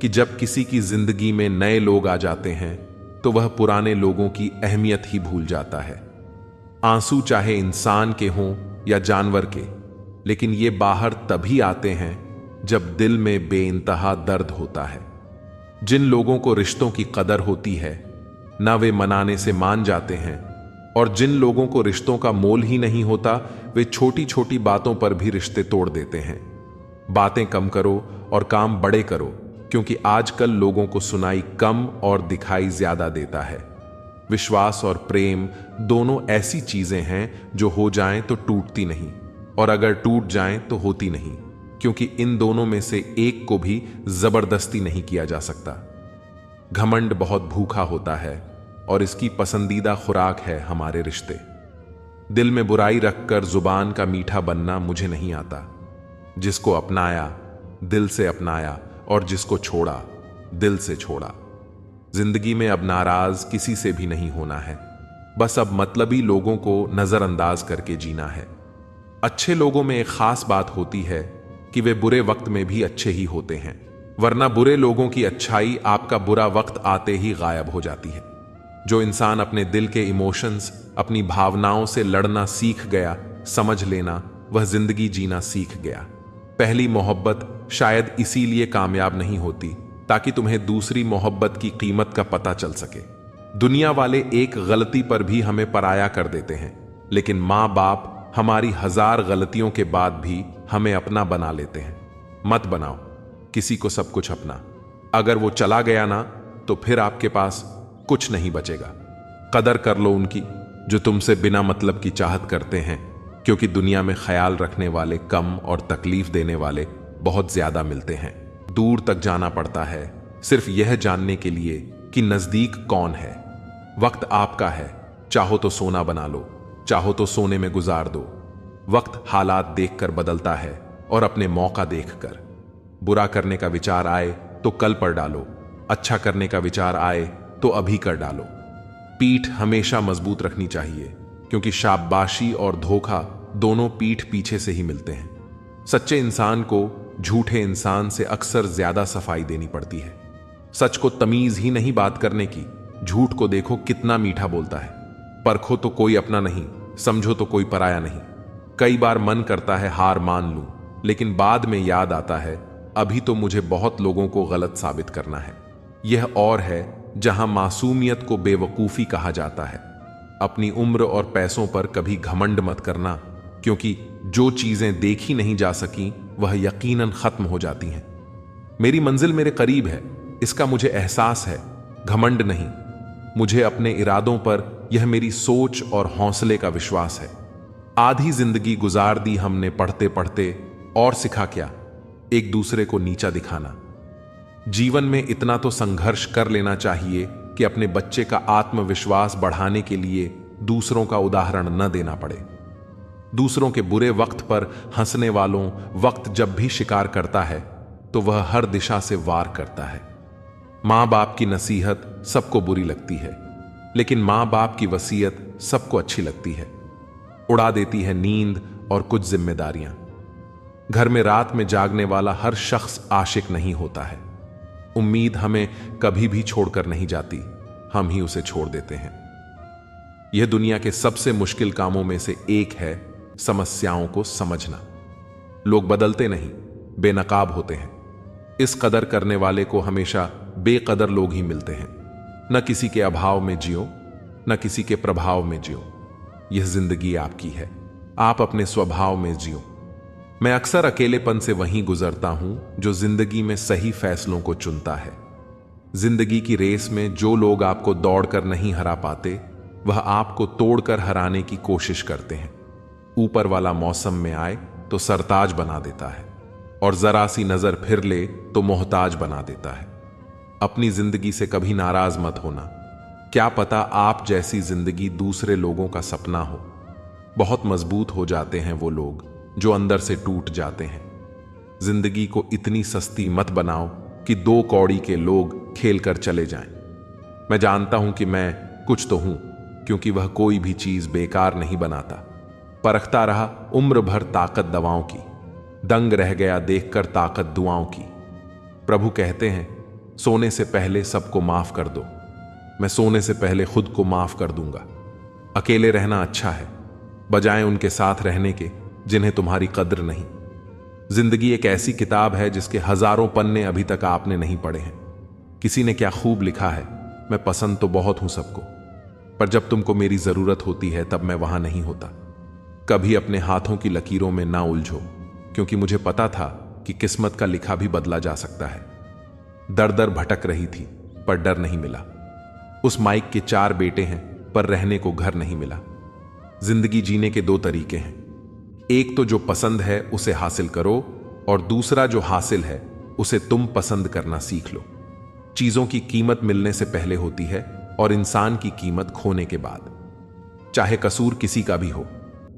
कि जब किसी की जिंदगी में नए लोग आ जाते हैं तो वह पुराने लोगों की अहमियत ही भूल जाता है। आंसू चाहे इंसान के हों या जानवर के, लेकिन ये बाहर तभी आते हैं जब दिल में बेइंतहा दर्द होता है। जिन लोगों को रिश्तों की कदर होती है, ना वे मनाने से मान जाते हैं, और जिन लोगों को रिश्तों का मोल ही नहीं होता, वे छोटी छोटी बातों पर भी रिश्ते तोड़ देते हैं। बातें कम करो और काम बड़े करो, क्योंकि आजकल लोगों को सुनाई कम और दिखाई ज्यादा देता है। विश्वास और प्रेम दोनों ऐसी चीजें हैं जो हो जाएं तो टूटती नहीं, और अगर टूट जाएं तो होती नहीं, क्योंकि इन दोनों में से एक को भी जबरदस्ती नहीं किया जा सकता। घमंड बहुत भूखा होता है और इसकी पसंदीदा खुराक है हमारे रिश्ते। दिल में बुराई रखकर जुबान का मीठा बनना मुझे नहीं आता। जिसको अपनाया दिल से अपनाया, और जिसको छोड़ा दिल से छोड़ा। जिंदगी में अब नाराज किसी से भी नहीं होना है, बस अब मतलबी लोगों को नजरअंदाज करके जीना है। अच्छे लोगों में एक खास बात होती है कि वे बुरे वक्त में भी अच्छे ही होते हैं, वरना बुरे लोगों की अच्छाई आपका बुरा वक्त आते ही गायब हो जाती है। जो इंसान अपने दिल के इमोशंस, अपनी भावनाओं से लड़ना सीख गया, समझ लेना वह जिंदगी जीना सीख गया। पहली मोहब्बत शायद इसीलिए कामयाब नहीं होती ताकि तुम्हें दूसरी मोहब्बत की कीमत का पता चल सके। दुनिया वाले एक गलती पर भी हमें पराया कर देते हैं, लेकिन माँ बाप हमारी 1000 गलतियों के बाद भी हमें अपना बना लेते हैं। मत बनाओ किसी को सब कुछ अपना। अगर वो चला गया ना, तो फिर आपके पास कुछ नहीं बचेगा। कदर कर लो उनकी जो तुमसे बिना मतलब की चाहत करते हैं, क्योंकि दुनिया में ख्याल रखने वाले कम और तकलीफ देने वाले बहुत ज्यादा मिलते हैं। दूर तक जाना पड़ता है सिर्फ यह जानने के लिए कि नजदीक कौन है। वक्त आपका है, चाहो तो सोना बना लो, चाहो तो सोने में गुजार दो। वक्त हालात देखकर बदलता है और अपने मौका देखकर। बुरा करने का विचार आए तो कल पर डालो, अच्छा करने का विचार आए तो अभी कर डालो। पीठ हमेशा मजबूत रखनी चाहिए, क्योंकि शाबाशी और धोखा दोनों पीठ पीछे से ही मिलते हैं। सच्चे इंसान को झूठे इंसान से अक्सर ज्यादा सफाई देनी पड़ती है। सच को तमीज ही नहीं बात करने की, झूठ को देखो कितना मीठा बोलता है। परखो तो कोई अपना नहीं, समझो तो कोई पराया नहीं। कई बार मन करता है हार मान लूं, लेकिन बाद में याद आता है अभी तो मुझे बहुत लोगों को गलत साबित करना है। यह और है जहां मासूमियत को बेवकूफी कहा जाता है। अपनी उम्र और पैसों पर कभी घमंड मत करना, क्योंकि जो चीजें देखी नहीं जा सकी वह यकीनन खत्म हो जाती हैं। मेरी मंजिल मेरे करीब है, इसका मुझे एहसास है, घमंड नहीं। मुझे अपने इरादों पर यह मेरी सोच और हौसले का विश्वास है। आधी जिंदगी गुजार दी हमने पढ़ते पढ़ते, और सिखा क्या, एक दूसरे को नीचा दिखाना। जीवन में इतना तो संघर्ष कर लेना चाहिए कि अपने बच्चे का आत्मविश्वास बढ़ाने के लिए दूसरों का उदाहरण न देना पड़े। दूसरों के बुरे वक्त पर हंसने वालों वक्त जब भी शिकार करता है तो वह हर दिशा से वार करता है। मां बाप की नसीहत सबको बुरी लगती है, लेकिन मां बाप की वसीयत सबको अच्छी लगती है। उड़ा देती है नींद और कुछ जिम्मेदारियां। घर में रात में जागने वाला हर शख्स आशिक नहीं होता है। उम्मीद हमें कभी भी छोड़कर नहीं जाती, हम ही उसे छोड़ देते हैं। यह दुनिया के सबसे मुश्किल कामों में से एक है, समस्याओं को समझना। लोग बदलते नहीं, बेनकाब होते हैं। इस कदर करने वाले को हमेशा बेकदर लोग ही मिलते हैं। न किसी के अभाव में जियो, न किसी के प्रभाव में जियो। यह जिंदगी आपकी है, आप अपने स्वभाव में जियो। मैं अक्सर अकेलेपन से वहीं गुजरता हूं जो जिंदगी में सही फैसलों को चुनता है। जिंदगी की रेस में जो लोग आपको दौड़कर नहीं हरा पाते, वह आपको तोड़कर हराने की कोशिश करते हैं। ऊपर वाला मौसम में आए तो सरताज बना देता है, और जरा सी नजर फिर ले तो मोहताज बना देता है। अपनी जिंदगी से कभी नाराज मत होना। क्या पता आप जैसी जिंदगी दूसरे लोगों का सपना हो। बहुत मजबूत हो जाते हैं वो लोग जो अंदर से टूट जाते हैं। जिंदगी को इतनी सस्ती मत बनाओ कि 2 कौड़ी के लोग खेल कर चले जाएं। मैं जानता हूं कि मैं कुछ तो हूं, क्योंकि वह कोई भी चीज बेकार नहीं बनाता। परखता रहा उम्र भर ताकत दवाओं की, दंग रह गया देखकर ताकत दुआओं की। प्रभु कहते हैं, सोने से पहले सबको माफ कर दो। मैं सोने से पहले खुद को माफ कर दूंगा। अकेले रहना अच्छा है, बजाय उनके साथ रहने के जिन्हें तुम्हारी कद्र नहीं। जिंदगी एक ऐसी किताब है जिसके हजारों पन्ने अभी तक आपने नहीं पढ़े हैं। किसी ने क्या खूब लिखा है, मैं पसंद तो बहुत हूं सबको, पर जब तुमको मेरी जरूरत होती है तब मैं वहां नहीं होता। कभी अपने हाथों की लकीरों में ना उलझो, क्योंकि मुझे पता था कि किस्मत का लिखा भी बदला जा सकता है। दर दर भटक रही थी पर डर नहीं मिला। उस माइक के 4 बेटे हैं पर रहने को घर नहीं मिला। जिंदगी जीने के 2 तरीके हैं, एक तो जो पसंद है उसे हासिल करो, और दूसरा जो हासिल है उसे तुम पसंद करना सीख लो। चीजों की कीमत मिलने से पहले होती है और इंसान की कीमत खोने के बाद। चाहे कसूर किसी का भी हो,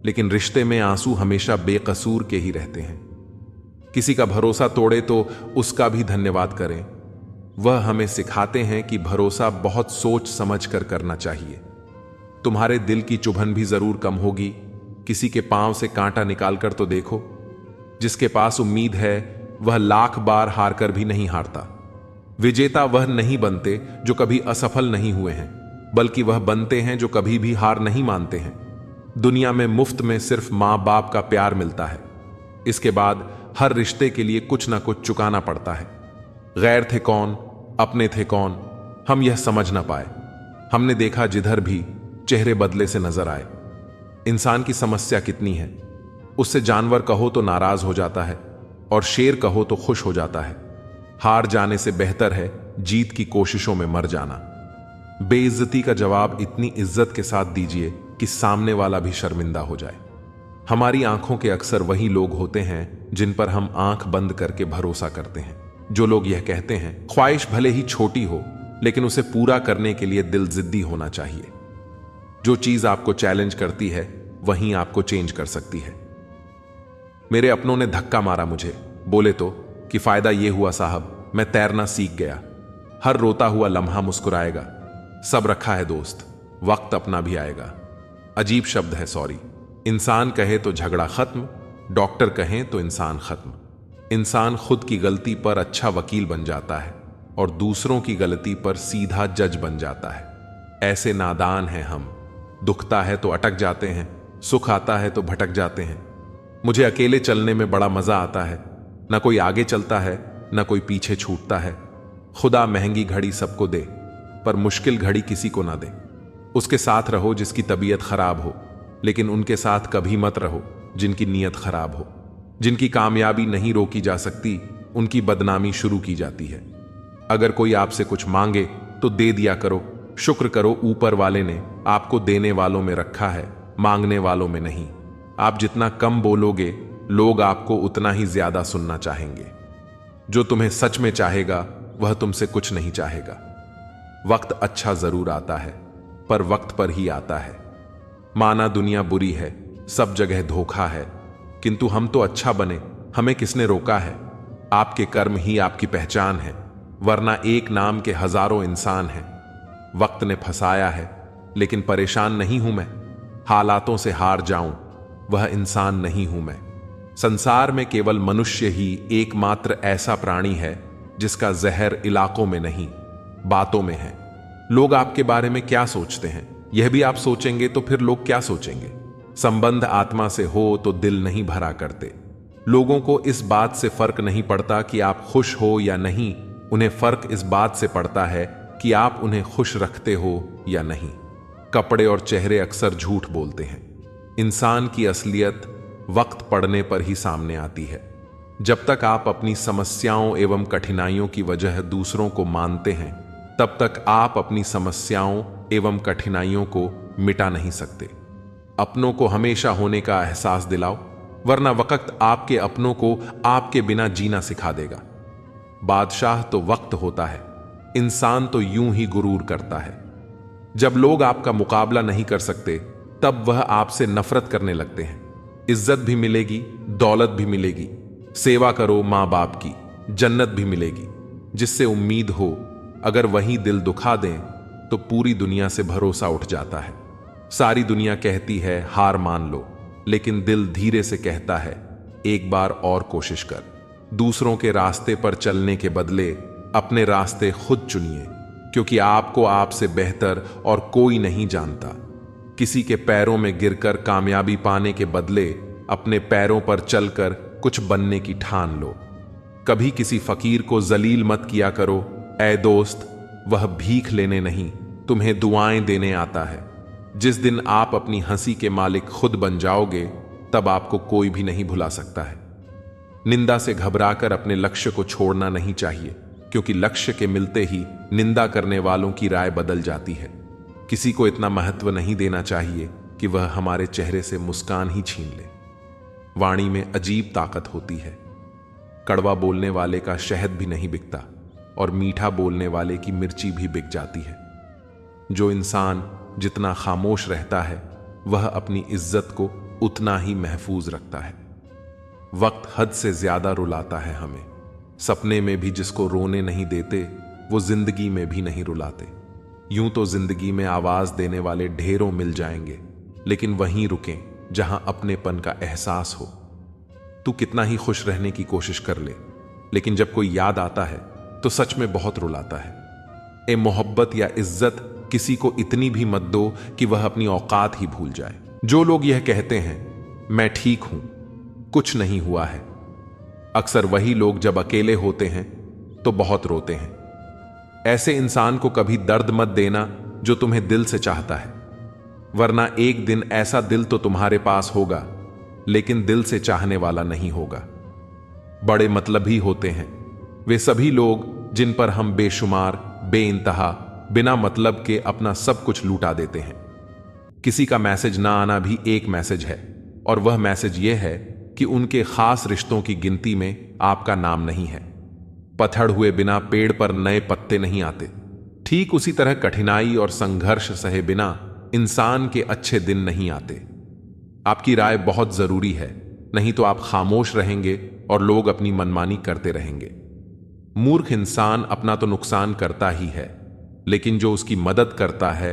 लेकिन रिश्ते में आंसू हमेशा बेकसूर के ही रहते हैं। किसी का भरोसा तोड़े तो उसका भी धन्यवाद करें। वह हमें सिखाते हैं कि भरोसा बहुत सोच समझ कर करना चाहिए। तुम्हारे दिल की चुभन भी जरूर कम होगी। किसी के पांव से कांटा निकालकर तो देखो। जिसके पास उम्मीद है वह लाख बार हार कर भी नहीं हारता। विजेता वह नहीं बनते जो कभी असफल नहीं हुए हैं, बल्कि वह बनते हैं जो कभी भी हार नहीं मानते हैं। दुनिया में मुफ्त में सिर्फ मां बाप का प्यार मिलता है। इसके बाद हर रिश्ते के लिए कुछ ना कुछ चुकाना पड़ता है। गैर थे कौन, अपने थे कौन, हम यह समझ ना पाए। हमने देखा जिधर भी चेहरे बदले से नजर आए। इंसान की समस्या कितनी है, उससे जानवर कहो तो नाराज हो जाता है और शेर कहो तो खुश हो जाता है। हार जाने से बेहतर है जीत की कोशिशों में मर जाना। बेइज्जती का जवाब इतनी इज्जत के साथ दीजिए कि सामने वाला भी शर्मिंदा हो जाए। हमारी आंखों के अक्सर वही लोग होते हैं जिन पर हम आंख बंद करके भरोसा करते हैं। जो लोग यह कहते हैं, ख्वाहिश भले ही छोटी हो लेकिन उसे पूरा करने के लिए दिल जिद्दी होना चाहिए। जो चीज आपको चैलेंज करती है वहीं आपको चेंज कर सकती है। मेरे अपनों ने धक्का मारा मुझे, बोले तो कि फायदा यह हुआ साहब, मैं तैरना सीख गया। हर रोता हुआ लम्हा मुस्कुराएगा। सब रखा है दोस्त, वक्त अपना भी आएगा। अजीब शब्द है सॉरी। इंसान कहे तो झगड़ा खत्म, डॉक्टर कहें तो इंसान खत्म। इंसान खुद की गलती पर अच्छा वकील बन जाता है और दूसरों की गलती पर सीधा जज बन जाता है। ऐसे नादान हैं हम। दुखता है तो अटक जाते हैं, सुख आता है तो भटक जाते हैं। मुझे अकेले चलने में बड़ा मजा आता है। ना कोई आगे चलता है, ना कोई पीछे छूटता है। खुदा महंगी घड़ी सबको दे, पर मुश्किल घड़ी किसी को ना दे। उसके साथ रहो जिसकी तबीयत खराब हो, लेकिन उनके साथ कभी मत रहो जिनकी नीयत खराब हो। जिनकी कामयाबी नहीं रोकी जा सकती, उनकी बदनामी शुरू की जाती है। अगर कोई आपसे कुछ मांगे तो दे दिया करो। शुक्र करो, ऊपर वाले ने आपको देने वालों में रखा है, मांगने वालों में नहीं। आप जितना कम बोलोगे, लोग आपको उतना ही ज्यादा सुनना चाहेंगे। जो तुम्हें सच में चाहेगा, वह तुमसे कुछ नहीं चाहेगा। वक्त अच्छा जरूर आता है, पर वक्त पर ही आता है। माना दुनिया बुरी है, सब जगह धोखा है, किंतु हम तो अच्छा बने, हमें किसने रोका है? आपके कर्म ही आपकी पहचान है, वरना एक नाम के हजारों इंसान हैं। वक्त ने फंसाया है, लेकिन परेशान नहीं हूं मैं। हालातों से हार जाऊं, वह इंसान नहीं हूं मैं। संसार में केवल मनुष्य ही एकमात्र ऐसा प्राणी है जिसका जहर इलाकों में नहीं, बातों में है। लोग आपके बारे में क्या सोचते हैं, यह भी आप सोचेंगे तो फिर लोग क्या सोचेंगे? संबंध आत्मा से हो तो दिल नहीं भरा करते। लोगों को इस बात से फर्क नहीं पड़ता कि आप खुश हो या नहीं, उन्हें फर्क इस बात से पड़ता है कि आप उन्हें खुश रखते हो या नहीं। कपड़े और चेहरे अक्सर झूठ बोलते हैं। इंसान की असलियत वक्त पड़ने पर ही सामने आती है। जब तक आप अपनी समस्याओं एवं कठिनाइयों की वजह दूसरों को मानते हैं, तब तक आप अपनी समस्याओं एवं कठिनाइयों को मिटा नहीं सकते। अपनों को हमेशा होने का एहसास दिलाओ, वरना वक्त आपके अपनों को आपके बिना जीना सिखा देगा। बादशाह तो वक्त होता है, इंसान तो यूं ही गुरूर करता है। जब लोग आपका मुकाबला नहीं कर सकते, तब वह आपसे नफरत करने लगते हैं। इज्जत भी मिलेगी, दौलत भी मिलेगी। सेवा करो मां बाप की, जन्नत भी मिलेगी। जिससे उम्मीद हो, अगर वही दिल दुखा दें तो पूरी दुनिया से भरोसा उठ जाता है। सारी दुनिया कहती है हार मान लो, लेकिन दिल धीरे से कहता है एक बार और कोशिश कर। दूसरों के रास्ते पर चलने के बदले अपने रास्ते खुद चुनिए, क्योंकि आपको आपसे बेहतर और कोई नहीं जानता। किसी के पैरों में गिरकर कामयाबी पाने के बदले अपने पैरों पर चलकर कुछ बनने की ठान लो। कभी किसी फकीर को जलील मत किया करो। ऐ दोस्त, वह भीख लेने नहीं, तुम्हें दुआएं देने आता है। जिस दिन आप अपनी हंसी के मालिक खुद बन जाओगे, तब आपको कोई भी नहीं भुला सकता है। निंदा से घबराकर अपने लक्ष्य को छोड़ना नहीं चाहिए, क्योंकि लक्ष्य के मिलते ही निंदा करने वालों की राय बदल जाती है। किसी को इतना महत्व नहीं देना चाहिए कि वह हमारे चेहरे से मुस्कान ही छीन ले। वाणी में अजीब ताकत होती है। कड़वा बोलने वाले का शहद भी नहीं बिकता, और मीठा बोलने वाले की मिर्ची भी बिक जाती है। जो इंसान जितना खामोश रहता है, वह अपनी इज्जत को उतना ही महफूज रखता है। वक्त हद से ज्यादा रुलाता है हमें। सपने में भी जिसको रोने नहीं देते, वो जिंदगी में भी नहीं रुलाते। यूं तो जिंदगी में आवाज देने वाले ढेरों मिल जाएंगे, लेकिन वहीं रुकें जहां अपनेपन का एहसास हो। तू कितना ही खुश रहने की कोशिश कर ले, लेकिन जब कोई याद आता है तो सच में बहुत रुलाता है। ए मोहब्बत या इज्जत किसी को इतनी भी मत दो कि वह अपनी औकात ही भूल जाए। जो लोग यह कहते हैं मैं ठीक हूं, कुछ नहीं हुआ है, अक्सर वही लोग जब अकेले होते हैं तो बहुत रोते हैं। ऐसे इंसान को कभी दर्द मत देना जो तुम्हें दिल से चाहता है, वरना एक दिन ऐसा दिल तो तुम्हारे पास होगा, लेकिन दिल से चाहने वाला नहीं होगा। बड़े मतलबी होते हैं वे सभी लोग जिन पर हम बेशुमार बेइंतहा बिना मतलब के अपना सब कुछ लूटा देते हैं। किसी का मैसेज ना आना भी एक मैसेज है, और वह मैसेज यह है कि उनके खास रिश्तों की गिनती में आपका नाम नहीं है। पत्थर हुए बिना पेड़ पर नए पत्ते नहीं आते। ठीक उसी तरह कठिनाई और संघर्ष सहे बिना इंसान के अच्छे दिन नहीं आते। आपकी राय बहुत जरूरी है, नहीं तो आप खामोश रहेंगे और लोग अपनी मनमानी करते रहेंगे। मूर्ख इंसान अपना तो नुकसान करता ही है, लेकिन जो उसकी मदद करता है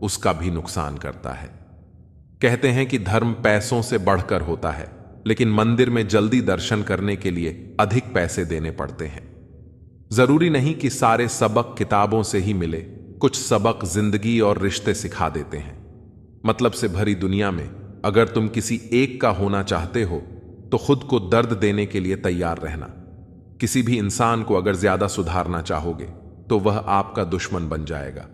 उसका भी नुकसान करता है। कहते हैं कि धर्म पैसों से बढ़कर होता है, लेकिन मंदिर में जल्दी दर्शन करने के लिए अधिक पैसे देने पड़ते हैं। जरूरी नहीं कि सारे सबक किताबों से ही मिले, कुछ सबक जिंदगी और रिश्ते सिखा देते हैं। मतलब से भरी दुनिया में अगर तुम किसी एक का होना चाहते हो तो खुद को दर्द देने के लिए तैयार रहना। किसी भी इंसान को अगर ज्यादा सुधारना चाहोगे तो वह आपका दुश्मन बन जाएगा।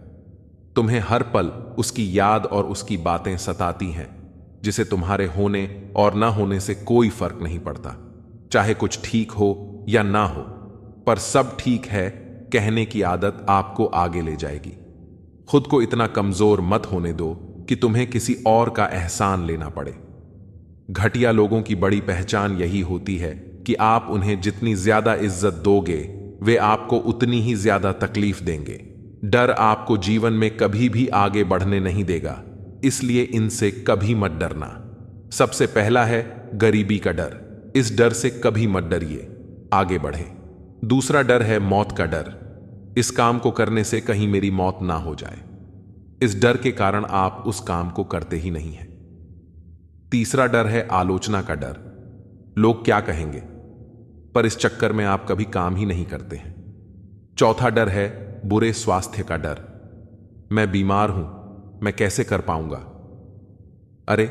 तुम्हें हर पल उसकी याद और उसकी बातें सताती हैं, जिसे तुम्हारे होने और ना होने से कोई फर्क नहीं पड़ता। चाहे कुछ ठीक हो या ना हो, पर सब ठीक है कहने की आदत आपको आगे ले जाएगी। खुद को इतना कमजोर मत होने दो कि तुम्हें किसी और का एहसान लेना पड़े। घटिया लोगों की बड़ी पहचान यही होती है कि आप उन्हें जितनी ज्यादा इज्जत दोगे, वे आपको उतनी ही ज्यादा तकलीफ देंगे। डर आपको जीवन में कभी भी आगे बढ़ने नहीं देगा, इसलिए इनसे कभी मत डरना। सबसे पहला है गरीबी का डर। इस डर से कभी मत डरिए, आगे बढ़े। दूसरा डर है मौत का डर। इस काम को करने से कहीं मेरी मौत ना हो जाए। इस डर के कारण आप उस काम को करते ही नहीं हैं। तीसरा डर है आलोचना का डर। लोग क्या कहेंगे, पर इस चक्कर में आप कभी काम ही नहीं करते हैं। चौथा डर है बुरे स्वास्थ्य का डर। मैं बीमार हूं, मैं कैसे कर पाऊंगा। अरे,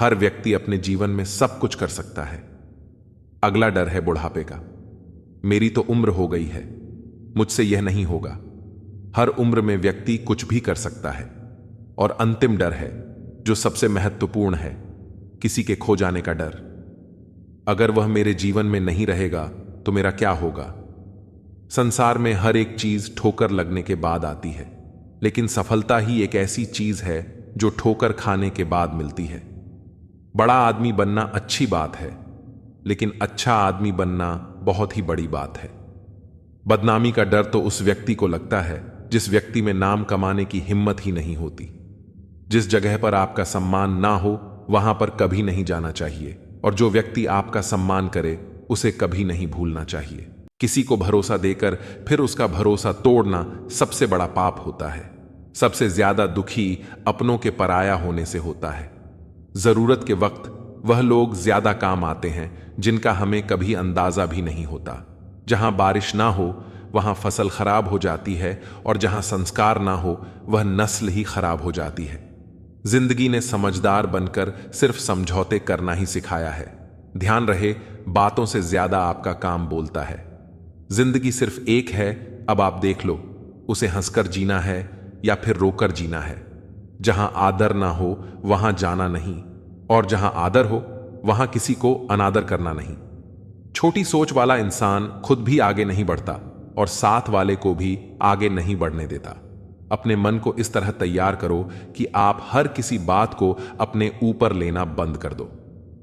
हर व्यक्ति अपने जीवन में सब कुछ कर सकता है। अगला डर है बुढ़ापे का। मेरी तो उम्र हो गई है, मुझसे यह नहीं होगा। हर उम्र में व्यक्ति कुछ भी कर सकता है। और अंतिम डर है, जो सबसे महत्वपूर्ण है, किसी के खो जाने का डर। अगर वह मेरे जीवन में नहीं रहेगा तो मेरा क्या होगा। संसार में हर एक चीज ठोकर लगने के बाद आती है, लेकिन सफलता ही एक ऐसी चीज है जो ठोकर खाने के बाद मिलती है। बड़ा आदमी बनना अच्छी बात है, लेकिन अच्छा आदमी बनना बहुत ही बड़ी बात है। बदनामी का डर तो उस व्यक्ति को लगता है जिस व्यक्ति में नाम कमाने की हिम्मत ही नहीं होती। जिस जगह पर आपका सम्मान ना हो वहां पर कभी नहीं जाना चाहिए, और जो व्यक्ति आपका सम्मान करे उसे कभी नहीं भूलना चाहिए। किसी को भरोसा देकर फिर उसका भरोसा तोड़ना सबसे बड़ा पाप होता है। सबसे ज्यादा दुखी अपनों के पराया होने से होता है। जरूरत के वक्त वह लोग ज्यादा काम आते हैं जिनका हमें कभी अंदाजा भी नहीं होता। जहां बारिश ना हो वहां फसल खराब हो जाती है, और जहां संस्कार ना हो वह नस्ल ही खराब हो जाती है। जिंदगी ने समझदार बनकर सिर्फ समझौते करना ही सिखाया है। ध्यान रहे, बातों से ज्यादा आपका काम बोलता है। जिंदगी सिर्फ एक है, अब आप देख लो, उसे हंसकर जीना है या फिर रोकर जीना है। जहां आदर ना हो वहां जाना नहीं, और जहां आदर हो वहां किसी को अनादर करना नहीं। छोटी सोच वाला इंसान खुद भी आगे नहीं बढ़ता और साथ वाले को भी आगे नहीं बढ़ने देता। अपने मन को इस तरह तैयार करो कि आप हर किसी बात को अपने ऊपर लेना बंद कर दो।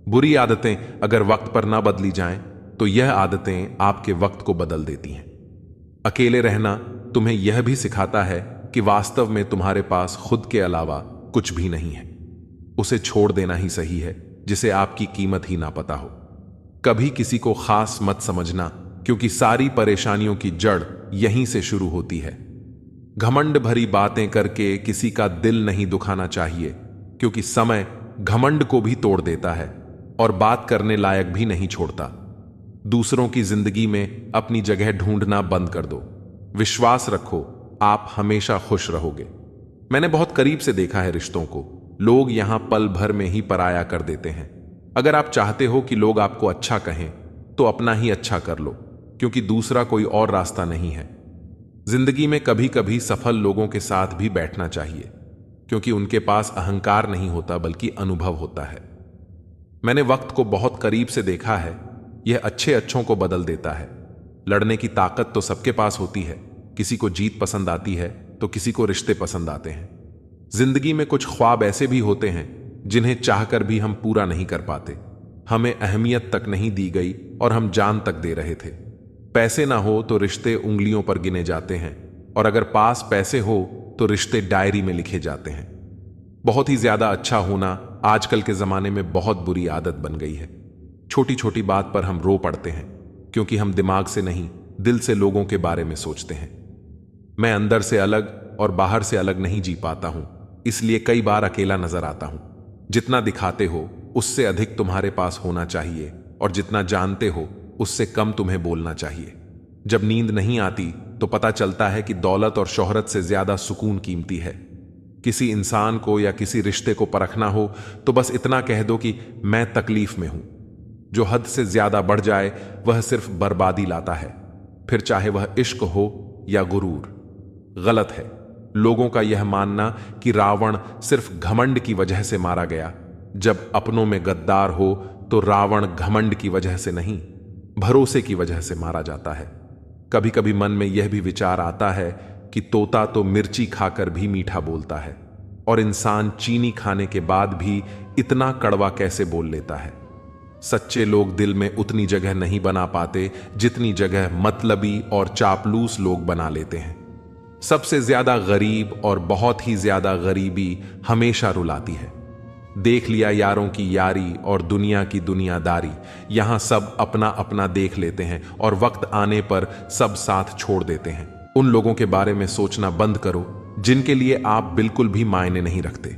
बुरी आदतें अगर वक्त पर ना बदली जाएं, तो यह आदतें आपके वक्त को बदल देती हैं। अकेले रहना तुम्हें यह भी सिखाता है कि वास्तव में तुम्हारे पास खुद के अलावा कुछ भी नहीं है। उसे छोड़ देना ही सही है जिसे आपकी कीमत ही ना पता हो। कभी किसी को खास मत समझना, क्योंकि सारी परेशानियों की जड़ यहीं से शुरू होती है। घमंड भरी बातें करके किसी का दिल नहीं दुखाना चाहिए, क्योंकि समय घमंड को भी तोड़ देता है और बात करने लायक भी नहीं छोड़ता। दूसरों की जिंदगी में अपनी जगह ढूंढना बंद कर दो। विश्वास रखो, आप हमेशा खुश रहोगे। मैंने बहुत करीब से देखा है रिश्तों को। लोग यहां पल भर में ही पराया कर देते हैं। अगर आप चाहते हो कि लोग आपको अच्छा कहें, तो अपना ही अच्छा कर लो, क्योंकि दूसरा कोई और रास्ता नहीं है। जिंदगी में कभी कभी सफल लोगों के साथ भी बैठना चाहिए, क्योंकि उनके पास अहंकार नहीं होता बल्कि अनुभव होता है। मैंने वक्त को बहुत करीब से देखा है। यह अच्छे अच्छों को बदल देता है। लड़ने की ताकत तो सबके पास होती है। किसी को जीत पसंद आती है तो किसी को रिश्ते पसंद आते हैं। जिंदगी में कुछ ख्वाब ऐसे भी होते हैं जिन्हें चाहकर भी हम पूरा नहीं कर पाते। हमें अहमियत तक नहीं दी गई और हम जान तक दे रहे थे। पैसे ना हो तो रिश्ते उंगलियों पर गिने जाते हैं, और अगर पास पैसे हो तो रिश्ते डायरी में लिखे जाते हैं। बहुत ही ज्यादा अच्छा होना आजकल के जमाने में बहुत बुरी आदत बन गई है। छोटी छोटी बात पर हम रो पड़ते हैं, क्योंकि हम दिमाग से नहीं दिल से लोगों के बारे में सोचते हैं। मैं अंदर से अलग और बाहर से अलग नहीं जी पाता हूं, इसलिए कई बार अकेला नजर आता हूं। जितना दिखाते हो उससे अधिक तुम्हारे पास होना चाहिए, और जितना जानते हो उससे कम तुम्हें बोलना चाहिए। जब नींद नहीं आती तो पता चलता है कि दौलत और शोहरत से ज्यादा सुकून कीमती है। किसी इंसान को या किसी रिश्ते को परखना हो तो बस इतना कह दो कि मैं तकलीफ में हूं। जो हद से ज्यादा बढ़ जाए वह सिर्फ बर्बादी लाता है, फिर चाहे वह इश्क हो या गुरूर। गलत है लोगों का यह मानना कि रावण सिर्फ घमंड की वजह से मारा गया। जब अपनों में गद्दार हो तो रावण घमंड की वजह से नहीं, भरोसे की वजह से मारा जाता है। कभी कभी मन में यह भी विचार आता है कि तोता तो मिर्ची खाकर भी मीठा बोलता है, और इंसान चीनी खाने के बाद भी इतना कड़वा कैसे बोल लेता है। सच्चे लोग दिल में उतनी जगह नहीं बना पाते जितनी जगह मतलबी और चापलूस लोग बना लेते हैं। सबसे ज्यादा गरीब और बहुत ही ज्यादा गरीबी हमेशा रुलाती है। देख लिया यारों की यारी और दुनिया की दुनियादारी, यहां सब अपना अपना देख लेते हैं और वक्त आने पर सब साथ छोड़ देते हैं। उन लोगों के बारे में सोचना बंद करो जिनके लिए आप बिल्कुल भी मायने नहीं रखते।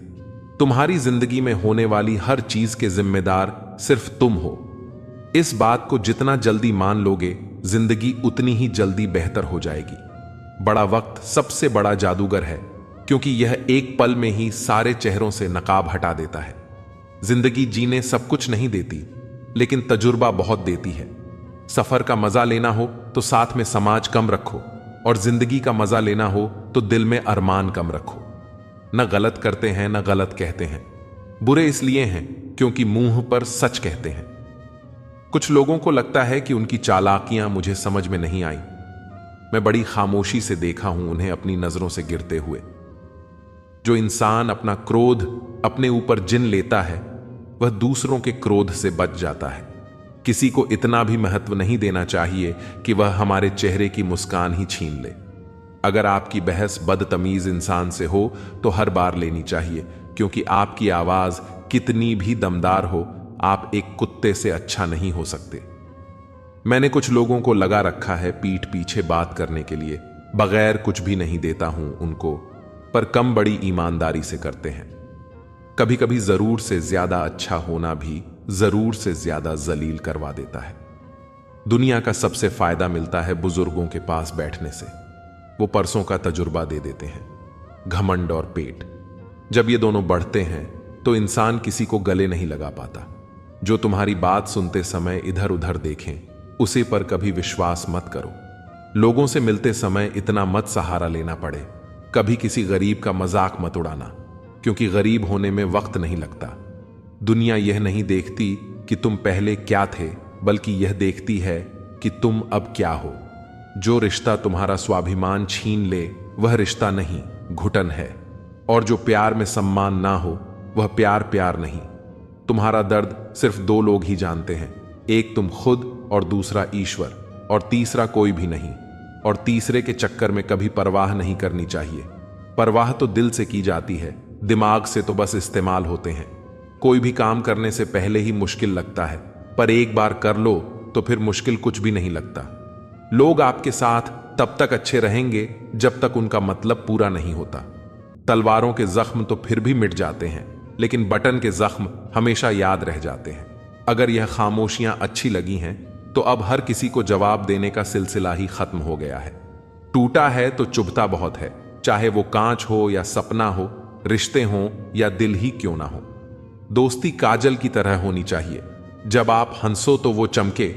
तुम्हारी जिंदगी में होने वाली हर चीज के जिम्मेदार सिर्फ तुम हो। इस बात को जितना जल्दी मान लोगे, जिंदगी उतनी ही जल्दी बेहतर हो जाएगी। बड़ा वक्त सबसे बड़ा जादूगर है, क्योंकि यह एक पल में ही सारे चेहरों से नकाब हटा देता है। जिंदगी जीने सब कुछ नहीं देती, लेकिन तजुर्बा बहुत देती है। सफर का मजा लेना हो तो साथ में समाज कम रखो, और जिंदगी का मजा लेना हो तो दिल में अरमान कम रखो। न गलत करते हैं न गलत कहते हैं, बुरे इसलिए हैं क्योंकि मुंह पर सच कहते हैं। कुछ लोगों को लगता है कि उनकी चालाकियां मुझे समझ में नहीं आई। मैं बड़ी खामोशी से देखा हूं उन्हें अपनी नजरों से गिरते हुए। जो इंसान अपना क्रोध अपने ऊपर जिन लेता है, वह दूसरों के क्रोध से बच जाता है। किसी को इतना भी महत्व नहीं देना चाहिए कि वह हमारे चेहरे की मुस्कान ही छीन ले। अगर आपकी बहस बदतमीज इंसान से हो तो हर बार लेनी चाहिए, क्योंकि आपकी आवाज कितनी भी दमदार हो, आप एक कुत्ते से अच्छा नहीं हो सकते। मैंने कुछ लोगों को लगा रखा है पीठ पीछे बात करने के लिए। बगैर कुछ भी नहीं देता हूं उनको, पर कम बड़ी ईमानदारी से करते हैं। कभी कभी जरूर से ज्यादा अच्छा होना भी जरूर से ज्यादा जलील करवा देता है। दुनिया का सबसे फायदा मिलता है बुजुर्गों के पास बैठने से। वो परसों का तजुर्बा दे देते हैं। घमंड और पेट, जब ये दोनों बढ़ते हैं तो इंसान किसी को गले नहीं लगा पाता। जो तुम्हारी बात सुनते समय इधर उधर देखें, उसे पर कभी विश्वास मत करो। लोगों से मिलते समय इतना मत सहारा लेना पड़े। कभी किसी गरीब का मजाक मत उड़ाना, क्योंकि गरीब होने में वक्त नहीं लगता। दुनिया यह नहीं देखती कि तुम पहले क्या थे, बल्कि यह देखती है कि तुम अब क्या हो। जो रिश्ता तुम्हारा स्वाभिमान छीन ले, वह रिश्ता नहीं, घुटन है। और जो प्यार में सम्मान ना हो, वह प्यार प्यार नहीं। तुम्हारा दर्द सिर्फ दो लोग ही जानते हैं, एक तुम खुद और दूसरा ईश्वर, और तीसरा कोई भी नहीं। और तीसरे के चक्कर में कभी परवाह नहीं करनी चाहिए। परवाह तो दिल से की जाती है, दिमाग से तो बस इस्तेमाल होते हैं। कोई भी काम करने से पहले ही मुश्किल लगता है, पर एक बार कर लो तो फिर मुश्किल कुछ भी नहीं लगता। लोग आपके साथ तब तक अच्छे रहेंगे जब तक उनका मतलब पूरा नहीं होता। तलवारों के जख्म तो फिर भी मिट जाते हैं, लेकिन बटन के जख्म हमेशा याद रह जाते हैं। अगर यह खामोशियां अच्छी लगी हैं तो अब हर किसी को जवाब देने का सिलसिला ही खत्म हो गया है। टूटा है तो चुभता बहुत है, चाहे वो कांच हो या सपना हो, रिश्ते हों या दिल ही क्यों ना हो। दोस्ती काजल की तरह होनी चाहिए, जब आप हंसो तो वो चमके,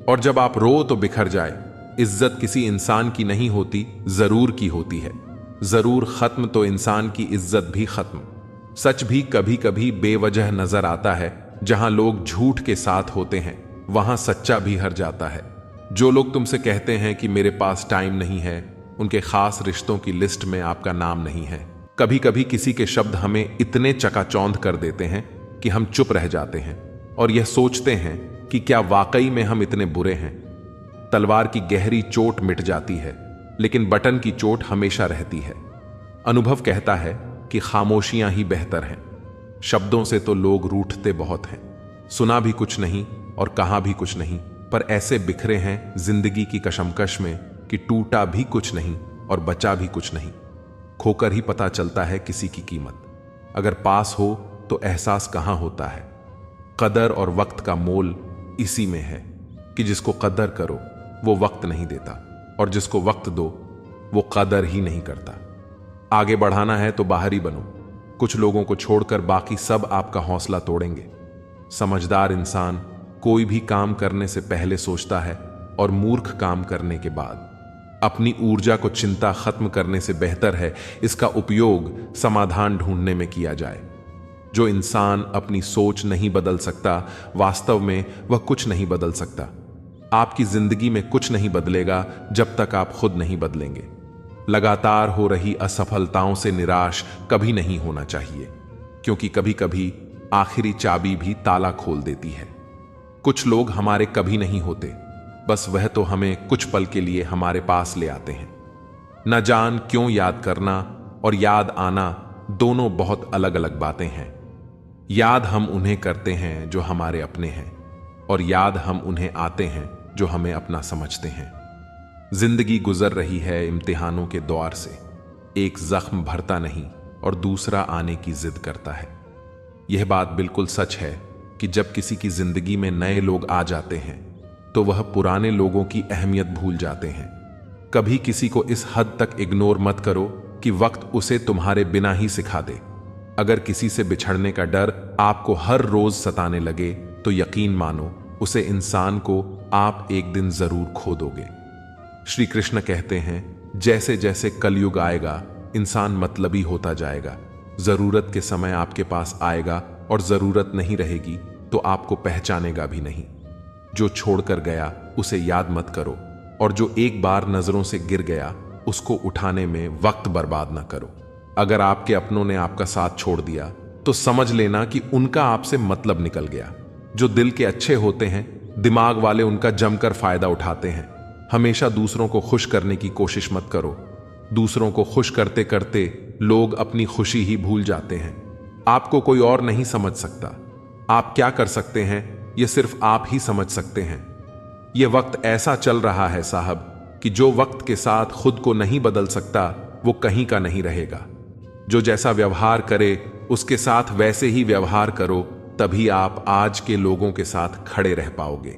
और जब आप रो तो बिखर जाए। इज्जत किसी इंसान की नहीं होती, जरूर की होती है। जरूर खत्म तो इंसान की इज्जत भी खत्म। सच भी कभी कभी बेवजह नजर आता है। जहां लोग झूठ के साथ होते हैं, वहां सच्चा भी हर जाता है। जो लोग तुमसे कहते हैं कि मेरे पास टाइम नहीं है, उनके खास रिश्तों की लिस्ट में आपका नाम नहीं है। कभी कभी किसी के शब्द हमें इतने चकाचौंध कर देते हैं कि हम चुप रह जाते हैं और यह सोचते हैं कि क्या वाकई में हम इतने बुरे हैं। तलवार की गहरी चोट मिट जाती है, लेकिन बटन की चोट हमेशा रहती है। अनुभव कहता है कि खामोशियां ही बेहतर हैं। शब्दों से तो लोग रूठते बहुत हैं। सुना भी कुछ नहीं और कहा भी कुछ नहीं, पर ऐसे बिखरे हैं जिंदगी की कशमकश में कि टूटा भी कुछ नहीं और बचा भी कुछ नहीं। खोकर ही पता चलता है किसी की कीमत। अगर पास हो तो एहसास कहां होता है। कदर और वक्त का मोल इसी में है कि जिसको कदर करो वो वक्त नहीं देता, और जिसको वक्त दो वो कदर ही नहीं करता। आगे बढ़ाना है तो बाहरी बनो। कुछ लोगों को छोड़कर बाकी सब आपका हौसला तोड़ेंगे। समझदार इंसान कोई भी काम करने से पहले सोचता है, और मूर्ख काम करने के बाद। अपनी ऊर्जा को चिंता खत्म करने से बेहतर है इसका उपयोग समाधान ढूंढने में किया जाए। जो इंसान अपनी सोच नहीं बदल सकता, वास्तव में वह कुछ नहीं बदल सकता। आपकी जिंदगी में कुछ नहीं बदलेगा जब तक आप खुद नहीं बदलेंगे। लगातार हो रही असफलताओं से निराश कभी नहीं होना चाहिए, क्योंकि कभी कभी आखिरी चाबी भी ताला खोल देती है। कुछ लोग हमारे कभी नहीं होते, बस वह तो हमें कुछ पल के लिए हमारे पास ले आते हैं। न जान क्यों याद करना और याद आना दोनों बहुत अलग अलग बातें हैं। याद हम उन्हें करते हैं जो हमारे अपने हैं, और याद हम उन्हें आते हैं जो हमें अपना समझते हैं। जिंदगी गुजर रही है इम्तिहानों के दौर से। एक जख्म भरता नहीं और दूसरा आने की जिद करता है। यह बात बिल्कुल सच है कि जब किसी की जिंदगी में नए लोग आ जाते हैं तो वह पुराने लोगों की अहमियत भूल जाते हैं। कभी किसी को इस हद तक इग्नोर मत करो कि वक्त उसे तुम्हारे बिना ही सिखा दे। अगर किसी से बिछड़ने का डर आपको हर रोज सताने लगे तो यकीन मानो उसे इंसान को आप एक दिन जरूर खो दोगे। श्री कृष्ण कहते हैं, जैसे जैसे कलयुग आएगा इंसान मतलबी होता जाएगा। जरूरत के समय आपके पास आएगा और जरूरत नहीं रहेगी तो आपको पहचानेगा भी नहीं। जो छोड़कर गया उसे याद मत करो, और जो एक बार नजरों से गिर गया उसको उठाने में वक्त बर्बाद ना करो। अगर आपके अपनों ने आपका साथ छोड़ दिया तो समझ लेना कि उनका आपसे मतलब निकल गया। जो दिल के अच्छे होते हैं, दिमाग वाले उनका जमकर फायदा उठाते हैं। हमेशा दूसरों को खुश करने की कोशिश मत करो। दूसरों को खुश करते करते लोग अपनी खुशी ही भूल जाते हैं। आपको कोई और नहीं समझ सकता। आप क्या कर सकते हैं यह सिर्फ आप ही समझ सकते हैं। यह वक्त ऐसा चल रहा है साहब कि जो वक्त के साथ खुद को नहीं बदल सकता वो कहीं का नहीं रहेगा। जो जैसा व्यवहार करे उसके साथ वैसे ही व्यवहार करो, तभी आप आज के लोगों के साथ खड़े रह पाओगे।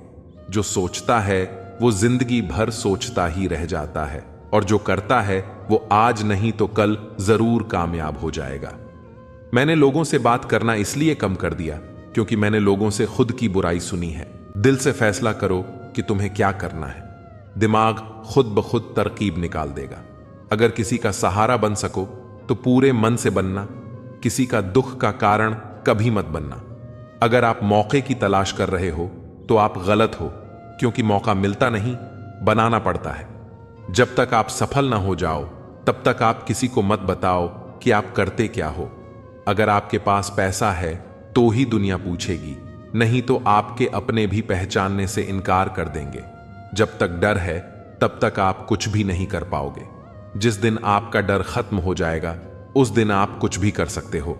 जो सोचता है वो जिंदगी भर सोचता ही रह जाता है, और जो करता है वो आज नहीं तो कल जरूर कामयाब हो जाएगा। मैंने लोगों से बात करना इसलिए कम कर दिया क्योंकि मैंने लोगों से खुद की बुराई सुनी है। दिल से फैसला करो कि तुम्हें क्या करना है। दिमाग खुद ब खुद तरकीब निकाल देगा। अगर किसी का सहारा बन सको तो पूरे मन से बनना। किसी का दुख का कारण कभी मत बनना। अगर आप मौके की तलाश कर रहे हो तो आप गलत हो, क्योंकि मौका मिलता नहीं, बनाना पड़ता है। जब तक आप सफल ना हो जाओ तब तक आप किसी को मत बताओ कि आप करते क्या हो। अगर आपके पास पैसा है तो ही दुनिया पूछेगी, नहीं तो आपके अपने भी पहचानने से इनकार कर देंगे। जब तक डर है तब तक आप कुछ भी नहीं कर पाओगे। जिस दिन आपका डर खत्म हो जाएगा उस दिन आप कुछ भी कर सकते हो।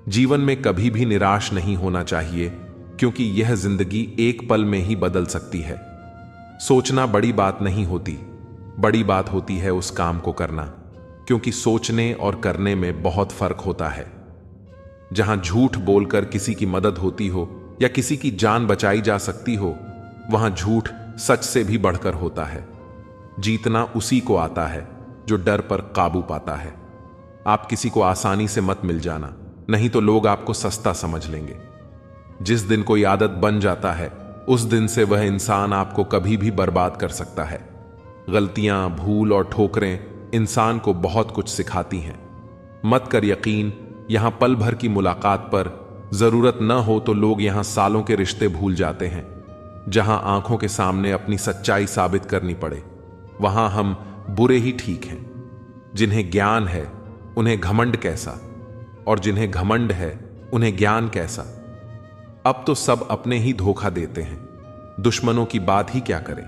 जीवन में कभी भी निराश नहीं होना चाहिए, क्योंकि यह जिंदगी एक पल में ही बदल सकती है। सोचना बड़ी बात नहीं होती, बड़ी बात होती है उस काम को करना, क्योंकि सोचने और करने में बहुत फर्क होता है। जहां झूठ बोलकर किसी की मदद होती हो या किसी की जान बचाई जा सकती हो, वहां झूठ सच से भी बढ़कर होता है। जीतना उसी को आता है जो डर पर काबू पाता है। आप किसी को आसानी से मत मिल जाना, नहीं तो लोग आपको सस्ता समझ लेंगे। जिस दिन कोई आदत बन जाता है उस दिन से वह इंसान आपको कभी भी बर्बाद कर सकता है। गलतियां, भूल और ठोकरें इंसान को बहुत कुछ सिखाती हैं। मत कर यकीन, यहां पल भर की मुलाकात पर जरूरत न हो तो लोग यहां सालों के रिश्ते भूल जाते हैं। जहां आंखों के सामने अपनी सच्चाई साबित करनी पड़े वहां हम बुरे ही ठीक हैं। जिन्हें ज्ञान है उन्हें घमंड कैसा, और जिन्हें घमंड है उन्हें ज्ञान कैसा। अब तो सब अपने ही धोखा देते हैं, दुश्मनों की बात ही क्या करें।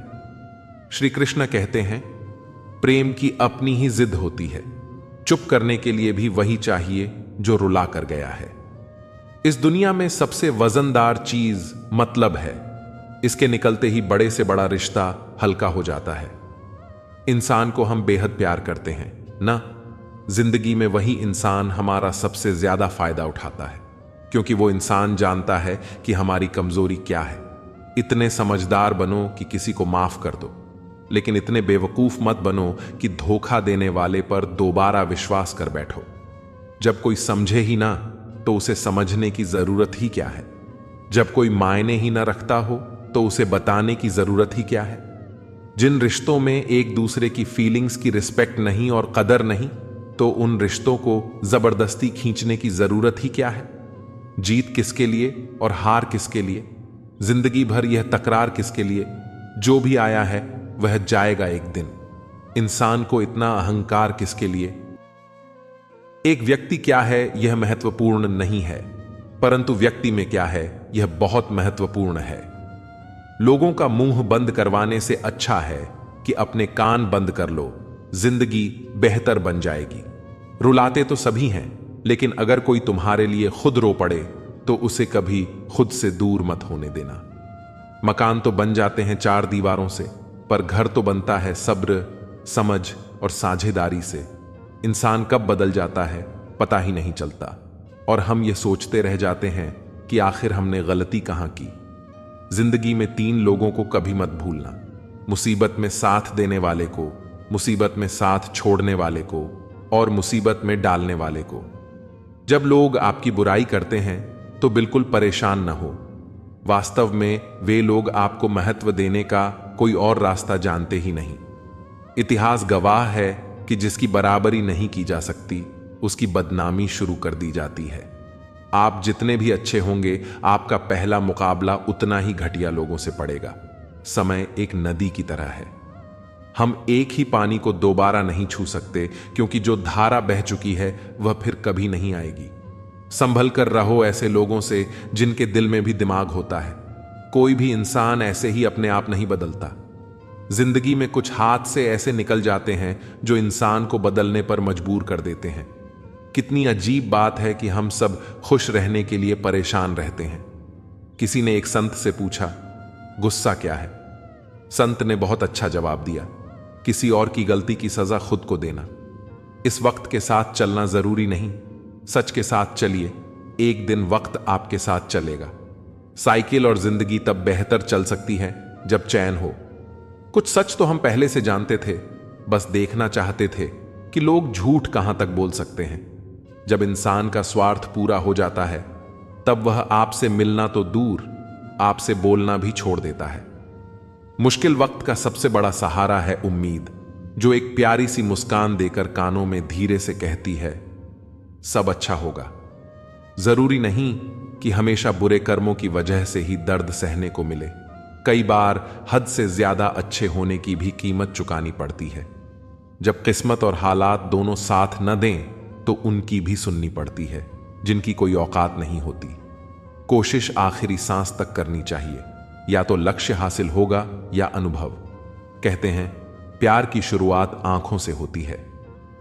श्री कृष्ण कहते हैं, प्रेम की अपनी ही जिद होती है। चुप करने के लिए भी वही चाहिए जो रुला कर गया है। इस दुनिया में सबसे वजनदार चीज मतलब है। इसके निकलते ही बड़े से बड़ा रिश्ता हल्का हो जाता है। इंसान को हम बेहद प्यार करते हैं ना, जिंदगी में वही इंसान हमारा सबसे ज्यादा फायदा उठाता है, क्योंकि वो इंसान जानता है कि हमारी कमजोरी क्या है। इतने समझदार बनो कि किसी को माफ कर दो, लेकिन इतने बेवकूफ मत बनो कि धोखा देने वाले पर दोबारा विश्वास कर बैठो। जब कोई समझे ही ना तो उसे समझने की जरूरत ही क्या है। जब कोई मायने ही ना रखता हो तो उसे बताने की जरूरत ही क्या है। जिन रिश्तों में एक दूसरे की फीलिंग्स की रिस्पेक्ट नहीं और कदर नहीं, तो उन रिश्तों को जबरदस्ती खींचने की जरूरत ही क्या है। जीत किसके लिए और हार किसके लिए, जिंदगी भर यह तकरार किसके लिए। जो भी आया है वह जाएगा एक दिन। इंसान को इतना अहंकार किसके लिए? एक व्यक्ति क्या है यह महत्वपूर्ण नहीं है, परंतु व्यक्ति में क्या है यह बहुत महत्वपूर्ण है। लोगों का मुंह बंद करवाने से अच्छा है कि अपने कान बंद कर लो, जिंदगी बेहतर बन जाएगी। रुलाते तो सभी हैं, लेकिन अगर कोई तुम्हारे लिए खुद रो पड़े तो उसे कभी खुद से दूर मत होने देना। मकान तो बन जाते हैं चार दीवारों से, पर घर तो बनता है सब्र, समझ और साझेदारी से। इंसान कब बदल जाता है पता ही नहीं चलता, और हम ये सोचते रह जाते हैं कि आखिर हमने गलती कहां की। जिंदगी में तीन लोगों को कभी मत भूलना: मुसीबत में साथ देने वाले को, मुसीबत में साथ छोड़ने वाले को, और मुसीबत में डालने वाले को। जब लोग आपकी बुराई करते हैं तो बिल्कुल परेशान न हो। वास्तव में वे लोग आपको महत्व देने का कोई और रास्ता जानते ही नहीं। इतिहास गवाह है कि जिसकी बराबरी नहीं की जा सकती उसकी बदनामी शुरू कर दी जाती है। आप जितने भी अच्छे होंगे, आपका पहला मुकाबला उतना ही घटिया लोगों से पड़ेगा। समय एक नदी की तरह है। हम एक ही पानी को दोबारा नहीं छू सकते, क्योंकि जो धारा बह चुकी है वह फिर कभी नहीं आएगी। संभल कर रहो ऐसे लोगों से जिनके दिल में भी दिमाग होता है। कोई भी इंसान ऐसे ही अपने आप नहीं बदलता। जिंदगी में कुछ हाथ से ऐसे निकल जाते हैं जो इंसान को बदलने पर मजबूर कर देते हैं। कितनी अजीब बात है कि हम सब खुश रहने के लिए परेशान रहते हैं। किसी ने एक संत से पूछा, गुस्सा क्या है? संत ने बहुत अच्छा जवाब दिया, किसी और की गलती की सजा खुद को देना। इस वक्त के साथ चलना जरूरी नहीं, सच के साथ चलिए, एक दिन वक्त आपके साथ चलेगा। साइकिल और जिंदगी तब बेहतर चल सकती है जब चैन हो। कुछ सच तो हम पहले से जानते थे, बस देखना चाहते थे कि लोग झूठ कहां तक बोल सकते हैं। जब इंसान का स्वार्थ पूरा हो जाता है तब वह आपसे मिलना तो दूर, आपसे बोलना भी छोड़ देता है। मुश्किल वक्त का सबसे बड़ा सहारा है उम्मीद, जो एक प्यारी सी मुस्कान देकर कानों में धीरे से कहती है, सब अच्छा होगा। जरूरी नहीं कि हमेशा बुरे कर्मों की वजह से ही दर्द सहने को मिले। कई बार हद से ज्यादा अच्छे होने की भी कीमत चुकानी पड़ती है। जब किस्मत और हालात दोनों साथ न दें तो उनकी भी सुननी पड़ती है, जिनकी कोई औकात नहीं होती। कोशिश आखिरी सांस तक करनी चाहिए, या तो लक्ष्य हासिल होगा या अनुभव। कहते हैं प्यार की शुरुआत आंखों से होती है।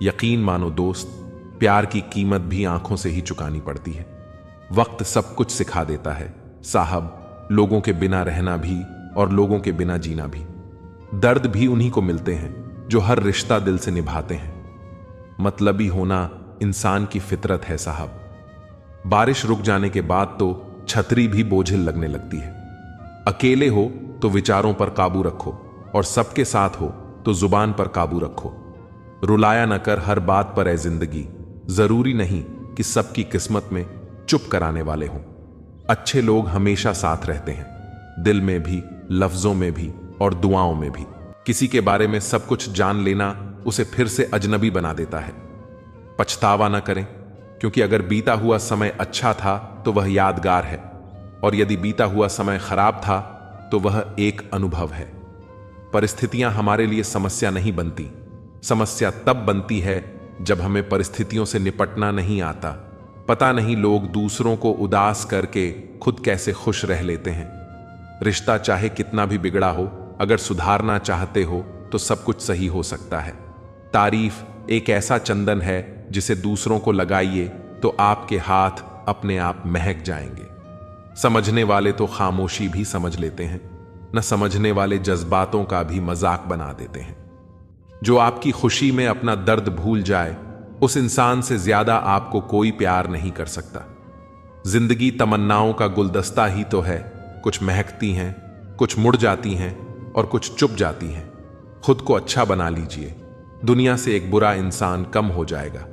यकीन मानो दोस्त, प्यार की कीमत भी आंखों से ही चुकानी पड़ती है। वक्त सब कुछ सिखा देता है साहब, लोगों के बिना रहना भी और लोगों के बिना जीना भी। दर्द भी उन्हीं को मिलते हैं जो हर रिश्ता दिल से निभाते हैं। मतलबी होना इंसान की फितरत है साहब। बारिश रुक जाने के बाद तो छतरी भी बोझिल लगने लगती है। अकेले हो तो विचारों पर काबू रखो, और सबके साथ हो तो जुबान पर काबू रखो। रुलाया न कर हर बात पर ए जिंदगी, जरूरी नहीं कि सबकी किस्मत में चुप कराने वाले हों। अच्छे लोग हमेशा साथ रहते हैं, दिल में भी, लफ्जों में भी और दुआओं में भी। किसी के बारे में सब कुछ जान लेना उसे फिर से अजनबी बना देता है। पछतावा न करें, क्योंकि अगर बीता हुआ समय अच्छा था तो वह यादगार है, और यदि बीता हुआ समय खराब था तो वह एक अनुभव है। परिस्थितियां हमारे लिए समस्या नहीं बनती। समस्या तब बनती है जब हमें परिस्थितियों से निपटना नहीं आता। पता नहीं लोग दूसरों को उदास करके खुद कैसे खुश रह लेते हैं। रिश्ता चाहे कितना भी बिगड़ा हो, अगर सुधारना चाहते हो तो सब कुछ सही हो सकता है। तारीफ एक ऐसा चंदन है जिसे दूसरों को लगाइए तो आपके हाथ अपने आप महक जाएंगे। समझने वाले तो खामोशी भी समझ लेते हैं, न समझने वाले जज्बातों का भी मजाक बना देते हैं। जो आपकी खुशी में अपना दर्द भूल जाए, उस इंसान से ज्यादा आपको कोई प्यार नहीं कर सकता। जिंदगी तमन्नाओं का गुलदस्ता ही तो है। कुछ महकती हैं, कुछ मुड़ जाती हैं और कुछ चुप जाती हैं। खुद को अच्छा बना लीजिए, दुनिया से एक बुरा इंसान कम हो जाएगा।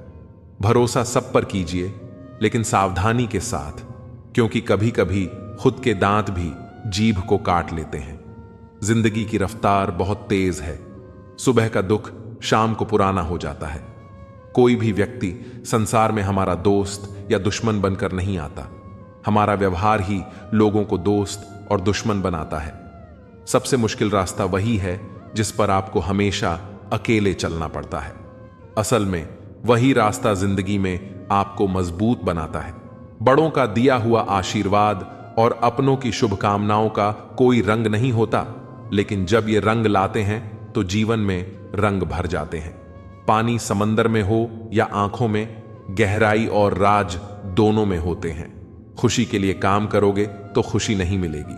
भरोसा सब पर कीजिए, लेकिन सावधानी के साथ, क्योंकि कभी कभी खुद के दांत भी जीभ को काट लेते हैं। जिंदगी की रफ्तार बहुत तेज है। सुबह का दुख शाम को पुराना हो जाता है। कोई भी व्यक्ति संसार में हमारा दोस्त या दुश्मन बनकर नहीं आता। हमारा व्यवहार ही लोगों को दोस्त और दुश्मन बनाता है। सबसे मुश्किल रास्ता वही है जिस पर आपको हमेशा अकेले चलना पड़ता है। असल में वही रास्ता जिंदगी में आपको मजबूत बनाता है। बड़ों का दिया हुआ आशीर्वाद और अपनों की शुभकामनाओं का कोई रंग नहीं होता, लेकिन जब ये रंग लाते हैं तो जीवन में रंग भर जाते हैं। पानी समंदर में हो या आंखों में, गहराई और राज दोनों में होते हैं। खुशी के लिए काम करोगे तो खुशी नहीं मिलेगी,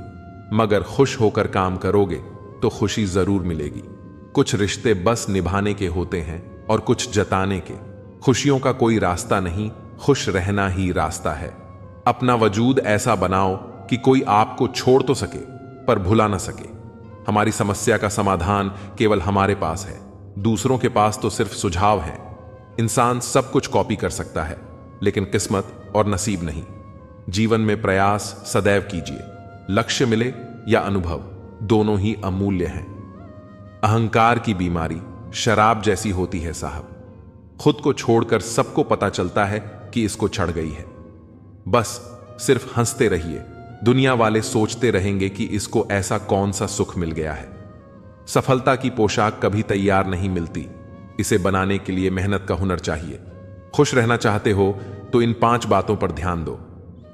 मगर खुश होकर काम करोगे तो खुशी जरूर मिलेगी। कुछ रिश्ते बस निभाने के होते हैं और कुछ जताने के। खुशियों का कोई रास्ता नहीं, खुश रहना ही रास्ता है। अपना वजूद ऐसा बनाओ कि कोई आपको छोड़ तो सके पर भुला ना सके। हमारी समस्या का समाधान केवल हमारे पास है, दूसरों के पास तो सिर्फ सुझाव है। इंसान सब कुछ कॉपी कर सकता है, लेकिन किस्मत और नसीब नहीं। जीवन में प्रयास सदैव कीजिए, लक्ष्य मिले या अनुभव, दोनों ही अमूल्य हैं। अहंकार की बीमारी शराब जैसी होती है साहब। खुद को छोड़कर सबको पता चलता है कि इसको चढ़ गई है। बस सिर्फ हंसते रहिए, दुनिया वाले सोचते रहेंगे कि इसको ऐसा कौन सा सुख मिल गया है। सफलता की पोशाक कभी तैयार नहीं मिलती, इसे बनाने के लिए मेहनत का हुनर चाहिए। खुश रहना चाहते हो तो इन 5 बातों पर ध्यान दो।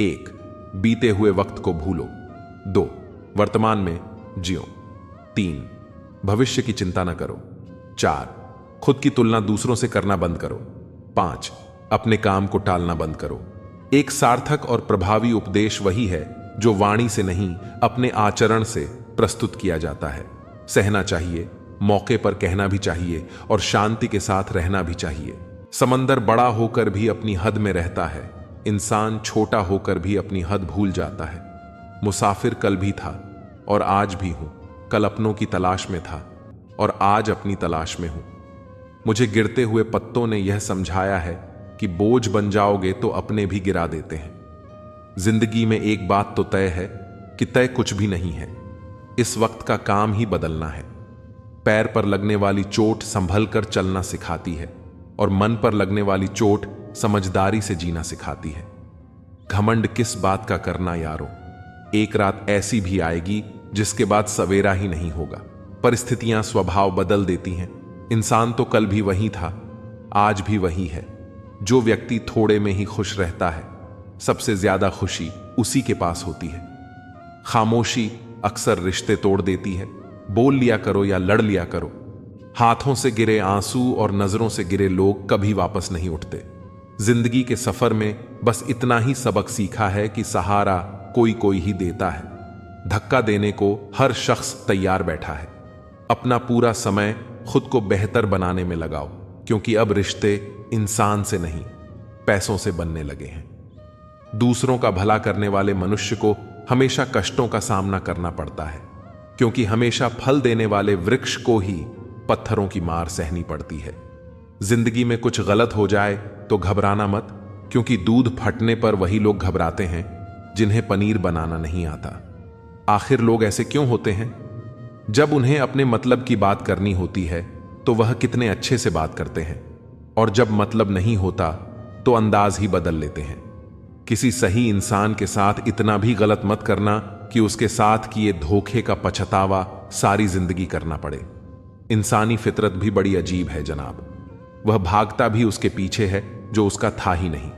1. बीते हुए वक्त को भूलो। 2. वर्तमान में जियो। 3. भविष्य की चिंता न करो। 4. खुद की तुलना दूसरों से करना बंद करो। 5. अपने काम को टालना बंद करो। एक सार्थक और प्रभावी उपदेश वही है जो वाणी से नहीं, अपने आचरण से प्रस्तुत किया जाता है। सहना चाहिए, मौके पर कहना भी चाहिए और शांति के साथ रहना भी चाहिए। समंदर बड़ा होकर भी अपनी हद में रहता है, इंसान छोटा होकर भी अपनी हद भूल जाता है। मुसाफिर कल भी था और आज भी हूं, कल अपनों की तलाश में था और आज अपनी तलाश में हूं। मुझे गिरते हुए पत्तों ने यह समझाया है कि बोझ बन जाओगे तो अपने भी गिरा देते हैं। जिंदगी में एक बात तो तय है कि तय कुछ भी नहीं है। इस वक्त का काम ही बदलना है। पैर पर लगने वाली चोट संभल कर चलना सिखाती है और मन पर लगने वाली चोट समझदारी से जीना सिखाती है। घमंड किस बात का करना यारो, एक रात ऐसी भी आएगी जिसके बाद सवेरा ही नहीं होगा। परिस्थितियां स्वभाव बदल देती हैं। इंसान तो कल भी वही था, आज भी वही है। जो व्यक्ति थोड़े में ही खुश रहता है, सबसे ज्यादा खुशी उसी के पास होती है। खामोशी अक्सर रिश्ते तोड़ देती है। बोल लिया करो या लड़ लिया करो। हाथों से गिरे आंसू और नजरों से गिरे लोग कभी वापस नहीं उठते। जिंदगी के सफर में बस इतना ही सबक सीखा है कि सहारा कोई कोई ही देता है। धक्का देने को हर शख्स तैयार बैठा है। अपना पूरा समय खुद को बेहतर बनाने में लगाओ, क्योंकि अब रिश्ते इंसान से नहीं, पैसों से बनने लगे हैं। दूसरों का भला करने वाले मनुष्य को हमेशा कष्टों का सामना करना पड़ता है, क्योंकि हमेशा फल देने वाले वृक्ष को ही पत्थरों की मार सहनी पड़ती है। जिंदगी में कुछ गलत हो जाए तो घबराना मत, क्योंकि दूध फटने पर वही लोग घबराते हैं जिन्हें पनीर बनाना नहीं आता। आखिर लोग ऐसे क्यों होते हैं? जब उन्हें अपने मतलब की बात करनी होती है तो वह कितने अच्छे से बात करते हैं, और जब मतलब नहीं होता तो अंदाज ही बदल लेते हैं। किसी सही इंसान के साथ इतना भी गलत मत करना कि उसके साथ किए धोखे का पछतावा सारी जिंदगी करना पड़े। इंसानी फितरत भी बड़ी अजीब है जनाब। वह भागता भी उसके पीछे है जो उसका था ही नहीं।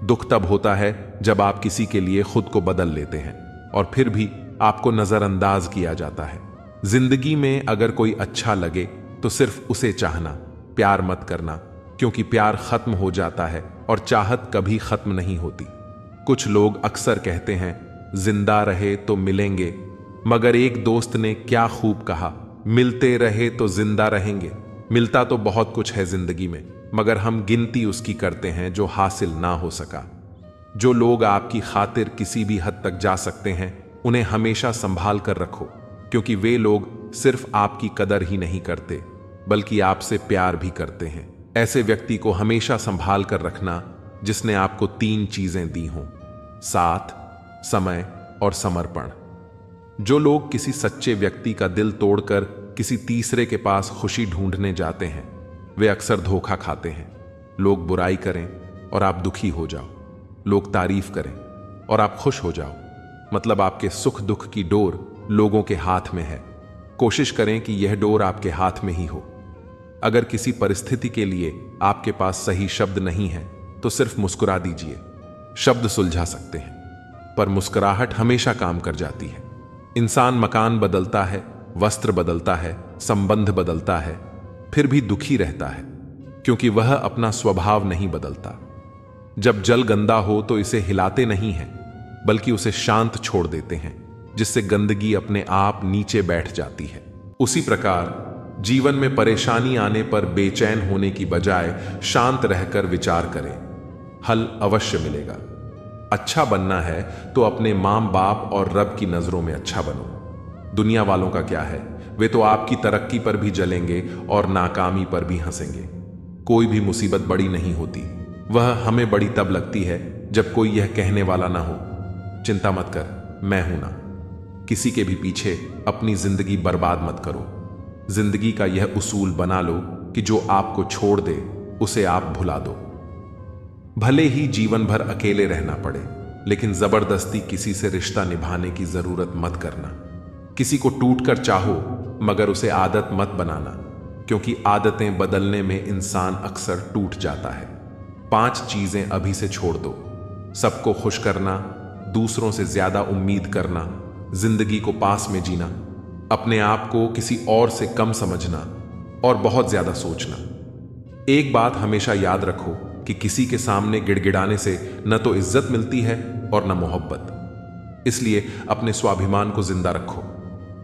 दुख तब होता है जब आप किसी के लिए खुद को बदल लेते हैं और फिर भी आपको नजरअंदाज किया जाता है। जिंदगी में अगर कोई अच्छा लगे तो सिर्फ उसे चाहना, प्यार मत करना, क्योंकि प्यार खत्म हो जाता है और चाहत कभी खत्म नहीं होती। कुछ लोग अक्सर कहते हैं जिंदा रहे तो मिलेंगे, मगर एक दोस्त ने क्या खूब कहा, मिलते रहे तो जिंदा रहेंगे। मिलता तो बहुत कुछ है जिंदगी में, मगर हम गिनती उसकी करते हैं जो हासिल ना हो सका। जो लोग आपकी खातिर किसी भी हद तक जा सकते हैं, उन्हें हमेशा संभाल कर रखो, क्योंकि वे लोग सिर्फ आपकी कदर ही नहीं करते बल्कि आपसे प्यार भी करते हैं। ऐसे व्यक्ति को हमेशा संभाल कर रखना जिसने आपको 3 चीजें दी हों: साथ, समय और समर्पण। जो लोग किसी सच्चे व्यक्ति का दिल तोड़कर किसी तीसरे के पास खुशी ढूंढने जाते हैं, वे अक्सर धोखा खाते हैं। लोग बुराई करें और आप दुखी हो जाओ, लोग तारीफ करें और आप खुश हो जाओ, मतलब आपके सुख दुख की डोर लोगों के हाथ में है कोशिश करें कि यह डोर आपके हाथ में ही हो। अगर किसी परिस्थिति के लिए आपके पास सही शब्द नहीं है तो सिर्फ मुस्कुरा दीजिए। शब्द सुलझा सकते हैं, पर मुस्कुराहट हमेशा काम कर जाती है। इंसान मकान बदलता है, वस्त्र बदलता है, संबंध बदलता है, फिर भी दुखी रहता है, क्योंकि वह अपना स्वभाव नहीं बदलता। जब जल गंदा हो तो इसे हिलाते नहीं हैं, बल्कि उसे शांत छोड़ देते हैं, जिससे गंदगी अपने आप नीचे बैठ जाती है। उसी प्रकार जीवन में परेशानी आने पर बेचैन होने की बजाय शांत रहकर विचार करें, हल अवश्य मिलेगा। अच्छा बनना है तो अपने मां बाप और रब की नजरों में अच्छा बनो। दुनिया वालों का क्या है, वे तो आपकी तरक्की पर भी जलेंगे और नाकामी पर भी हंसेंगे। कोई भी मुसीबत बड़ी नहीं होती, वह हमें बड़ी तब लगती है जब कोई यह कहने वाला ना हो, चिंता मत कर, मैं हूं ना। किसी के भी पीछे अपनी जिंदगी बर्बाद मत करो। जिंदगी का यह उसूल बना लो कि जो आपको छोड़ दे उसे आप भुला दो। भले ही जीवन भर अकेले रहना पड़े, लेकिन जबरदस्ती किसी से रिश्ता निभाने की जरूरत मत करना। किसी को टूट कर चाहो, मगर उसे आदत मत बनाना, क्योंकि आदतें बदलने में इंसान अक्सर टूट जाता है। 5 चीजें अभी से छोड़ दो। सबको खुश करना, दूसरों से ज्यादा उम्मीद करना, जिंदगी को पास में जीना, अपने आप को किसी और से कम समझना और बहुत ज्यादा सोचना। एक बात हमेशा याद रखो कि किसी के सामने गिड़गिड़ाने से न तो इज्जत मिलती है और न मोहब्बत। इसलिए अपने स्वाभिमान को जिंदा रखो।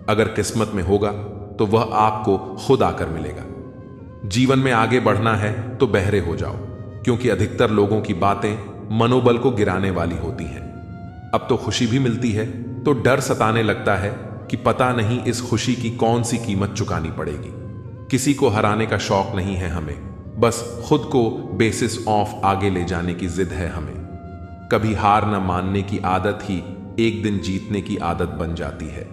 अगर किस्मत में होगा तो वह आपको खुद आकर मिलेगा। जीवन में आगे बढ़ना है तो बहरे हो जाओ, क्योंकि अधिकतर लोगों की बातें मनोबल को गिराने वाली होती हैं। अब तो खुशी भी मिलती है तो डर सताने लगता है कि पता नहीं इस खुशी की कौन सी कीमत चुकानी पड़ेगी। किसी को हराने का शौक नहीं है हमें, बस खुद को बेसिस ऑफ आगे ले जाने की जिद है हमें। कभी हार न मानने की आदत ही एक दिन जीतने की आदत बन जाती है।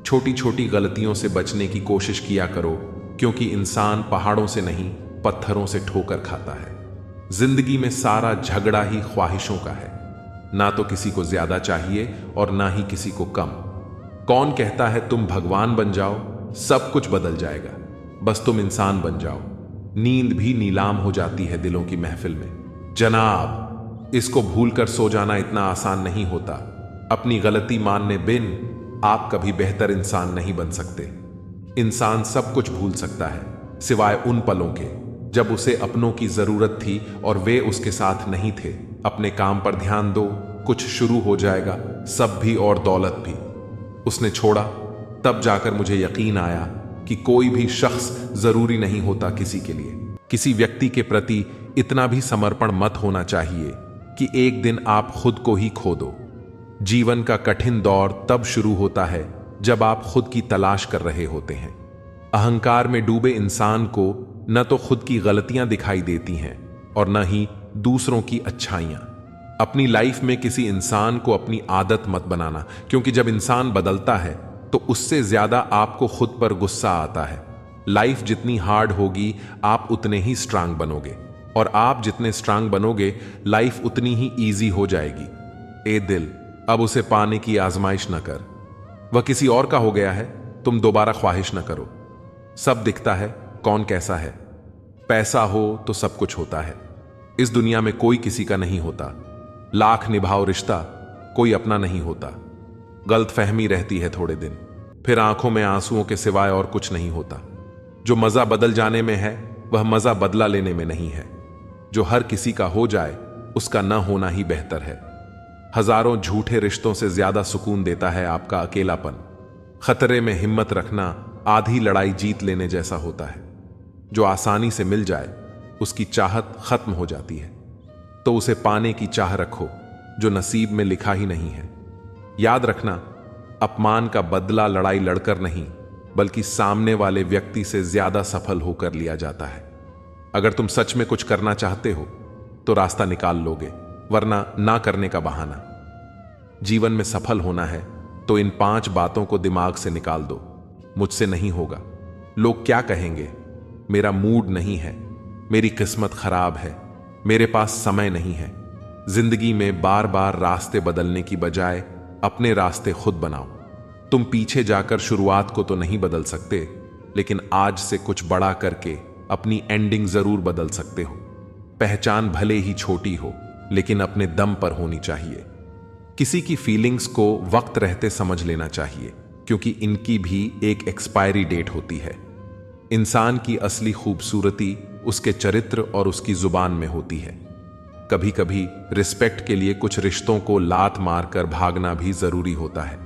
छोटी छोटी गलतियों से बचने की कोशिश किया करो, क्योंकि इंसान पहाड़ों से नहीं पत्थरों से ठोकर खाता है। जिंदगी में सारा झगड़ा ही ख्वाहिशों का है। ना तो किसी को ज्यादा चाहिए और ना ही किसी को कम। कौन कहता है तुम भगवान बन जाओ, सब कुछ बदल जाएगा, बस तुम इंसान बन जाओ। नींद भी नीलाम हो जाती है दिलों की महफिल में। जनाब, इसको भूलकर सो जाना इतना आसान नहीं होता। अपनी गलती मानने बिन आप कभी बेहतर इंसान नहीं बन सकते। इंसान सब कुछ भूल सकता है, सिवाय उन पलों के जब उसे अपनों की जरूरत थी और वे उसके साथ नहीं थे। अपने काम पर ध्यान दो, कुछ शुरू हो जाएगा, सब भी और दौलत भी। उसने छोड़ा, तब जाकर मुझे यकीन आया कि कोई भी शख्स जरूरी नहीं होता किसी के लिए। किसी व्यक्ति के प्रति इतना भी समर्पण मत होना चाहिए कि एक दिन आप खुद को ही खो दो। जीवन का कठिन दौर तब शुरू होता है जब आप खुद की तलाश कर रहे होते हैं। अहंकार में डूबे इंसान को न तो खुद की गलतियां दिखाई देती हैं और न ही दूसरों की अच्छाइयां। अपनी लाइफ में किसी इंसान को अपनी आदत मत बनाना, क्योंकि जब इंसान बदलता है तो उससे ज्यादा आपको खुद पर गुस्सा आता है। लाइफ जितनी हार्ड होगी आप उतने ही स्ट्रांग बनोगे, और आप जितने स्ट्रांग बनोगे लाइफ उतनी ही ईजी हो जाएगी। ए दिल, अब उसे पाने की आजमाइश न कर। वह किसी और का हो गया है, तुम दोबारा ख्वाहिश न करो। सब दिखता है, कौन कैसा है। पैसा हो तो सब कुछ होता है। इस दुनिया में कोई किसी का नहीं होता। लाख निभाओ रिश्ता, कोई अपना नहीं होता। गलतफहमी रहती है थोड़े दिन, फिर आंखों में आंसुओं के सिवाय और कुछ नहीं होता। जो मजा बदल जाने में है वह मजा बदला लेने में नहीं है। जो हर किसी का हो जाए उसका न होना ही बेहतर है। हजारों झूठे रिश्तों से ज्यादा सुकून देता है आपका अकेलापन। खतरे में हिम्मत रखना आधी लड़ाई जीत लेने जैसा होता है। जो आसानी से मिल जाए उसकी चाहत खत्म हो जाती है, तो उसे पाने की चाह रखो जो नसीब में लिखा ही नहीं है। याद रखना, अपमान का बदला लड़ाई लड़कर नहीं, बल्कि सामने वाले व्यक्ति से ज्यादा सफल होकर लिया जाता है। अगर तुम सच में कुछ करना चाहते हो तो रास्ता निकाल लोगे, वरना ना करने का बहाना। जीवन में सफल होना है तो इन 5 बातों को दिमाग से निकाल दो। मुझसे नहीं होगा, लोग क्या कहेंगे, मेरा मूड नहीं है, मेरी किस्मत खराब है, मेरे पास समय नहीं है। जिंदगी में बार बार रास्ते बदलने की बजाय अपने रास्ते खुद बनाओ। तुम पीछे जाकर शुरुआत को तो नहीं बदल सकते, लेकिन आज से कुछ बड़ा करके अपनी एंडिंग जरूर बदल सकते हो। पहचान भले ही छोटी हो, लेकिन अपने दम पर होनी चाहिए। किसी की फीलिंग्स को वक्त रहते समझ लेना चाहिए, क्योंकि इनकी भी एक एक्सपायरी डेट होती है। इंसान की असली खूबसूरती उसके चरित्र और उसकी जुबान में होती है। कभी कभी रिस्पेक्ट के लिए कुछ रिश्तों को लात मारकर भागना भी जरूरी होता है।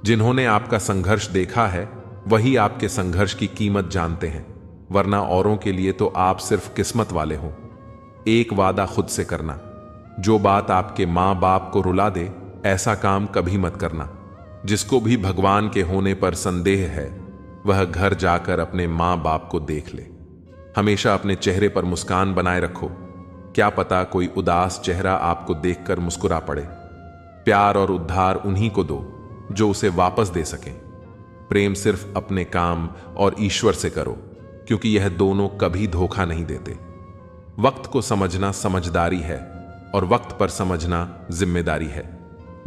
जिन्होंने आपका संघर्ष देखा है वही आपके संघर्ष की कीमत जानते हैं, वरना औरों के लिए तो आप सिर्फ किस्मत वाले हो। एक वादा खुद से करना, जो बात आपके माँ बाप को रुला दे ऐसा काम कभी मत करना। जिसको भी भगवान के होने पर संदेह है वह घर जाकर अपने माँ बाप को देख ले। हमेशा अपने चेहरे पर मुस्कान बनाए रखो, क्या पता कोई उदास चेहरा आपको देखकर मुस्कुरा पड़े। प्यार और उद्धार उन्हीं को दो जो उसे वापस दे सकें। प्रेम सिर्फ अपने काम और ईश्वर से करो, क्योंकि यह दोनों कभी धोखा नहीं देते। वक्त को समझना समझदारी है और वक्त पर समझना जिम्मेदारी है।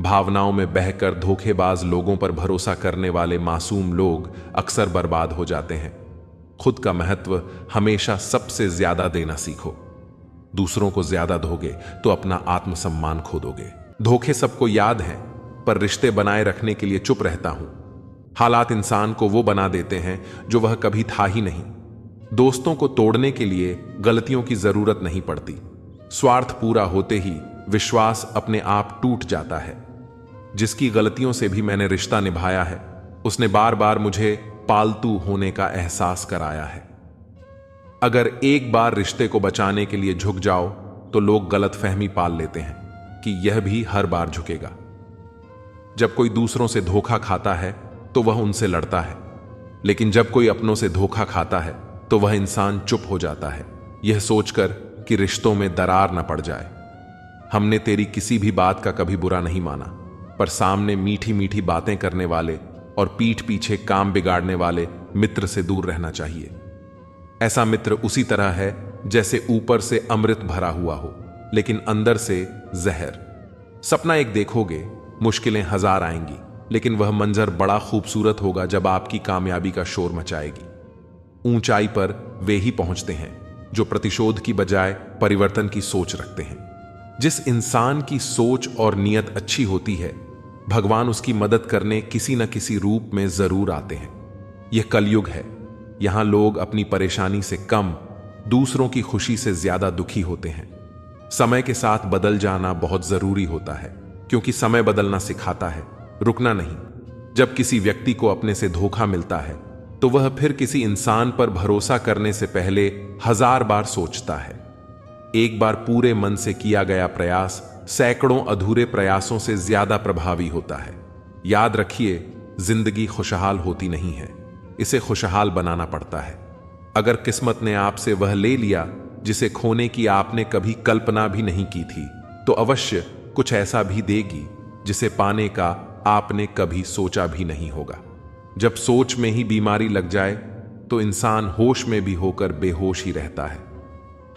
भावनाओं में बहकर धोखेबाज लोगों पर भरोसा करने वाले मासूम लोग अक्सर बर्बाद हो जाते हैं। खुद का महत्व हमेशा सबसे ज्यादा देना सीखो। दूसरों को ज्यादा दोगे तो अपना आत्मसम्मान खो दोगे। धोखे सबको याद हैं, पर रिश्ते बनाए रखने के लिए चुप रहता हूं। हालात इंसान को वो बना देते हैं जो वह कभी था ही नहीं। दोस्तों को तोड़ने के लिए गलतियों की जरूरत नहीं पड़ती। स्वार्थ पूरा होते ही विश्वास अपने आप टूट जाता है। जिसकी गलतियों से भी मैंने रिश्ता निभाया है, उसने बार बार मुझे पालतू होने का एहसास कराया है। अगर एक बार रिश्ते को बचाने के लिए झुक जाओ तो लोग गलतफहमी पाल लेते हैं कि यह भी हर बार झुकेगा। जब कोई दूसरों से धोखा खाता है तो वह उनसे लड़ता है, लेकिन जब कोई अपनों से धोखा खाता है तो वह इंसान चुप हो जाता है, यह सोचकर कि रिश्तों में दरार न पड़ जाए। हमने तेरी किसी भी बात का कभी बुरा नहीं माना, पर सामने मीठी मीठी बातें करने वाले और पीठ पीछे काम बिगाड़ने वाले मित्र से दूर रहना चाहिए। ऐसा मित्र उसी तरह है जैसे ऊपर से अमृत भरा हुआ हो, लेकिन अंदर से जहर। सपना एक देखोगे, मुश्किलें हजार आएंगी, लेकिन वह मंजर बड़ा खूबसूरत होगा जब आपकी कामयाबी का शोर मचाएगी। ऊंचाई पर वे ही पहुंचते हैं जो प्रतिशोध की बजाय परिवर्तन की सोच रखते हैं। जिस इंसान की सोच और नियत अच्छी होती है, भगवान उसकी मदद करने किसी न किसी रूप में जरूर आते हैं। यह कलयुग है, यहां लोग अपनी परेशानी से कम दूसरों की खुशी से ज्यादा दुखी होते हैं। समय के साथ बदल जाना बहुत जरूरी होता है, क्योंकि समय बदलना सिखाता है, रुकना नहीं। जब किसी व्यक्ति को अपने से धोखा मिलता है तो वह फिर किसी इंसान पर भरोसा करने से पहले 1000 बार सोचता है। एक बार पूरे मन से किया गया प्रयास सैकड़ों अधूरे प्रयासों से ज्यादा प्रभावी होता है। याद रखिए, जिंदगी खुशहाल होती नहीं है, इसे खुशहाल बनाना पड़ता है। अगर किस्मत ने आपसे वह ले लिया जिसे खोने की आपने कभी कल्पना भी नहीं की थी, तो अवश्य कुछ ऐसा भी देगी जिसे पाने का आपने कभी सोचा भी नहीं होगा। जब सोच में ही बीमारी लग जाए तो इंसान होश में भी होकर बेहोश ही रहता है।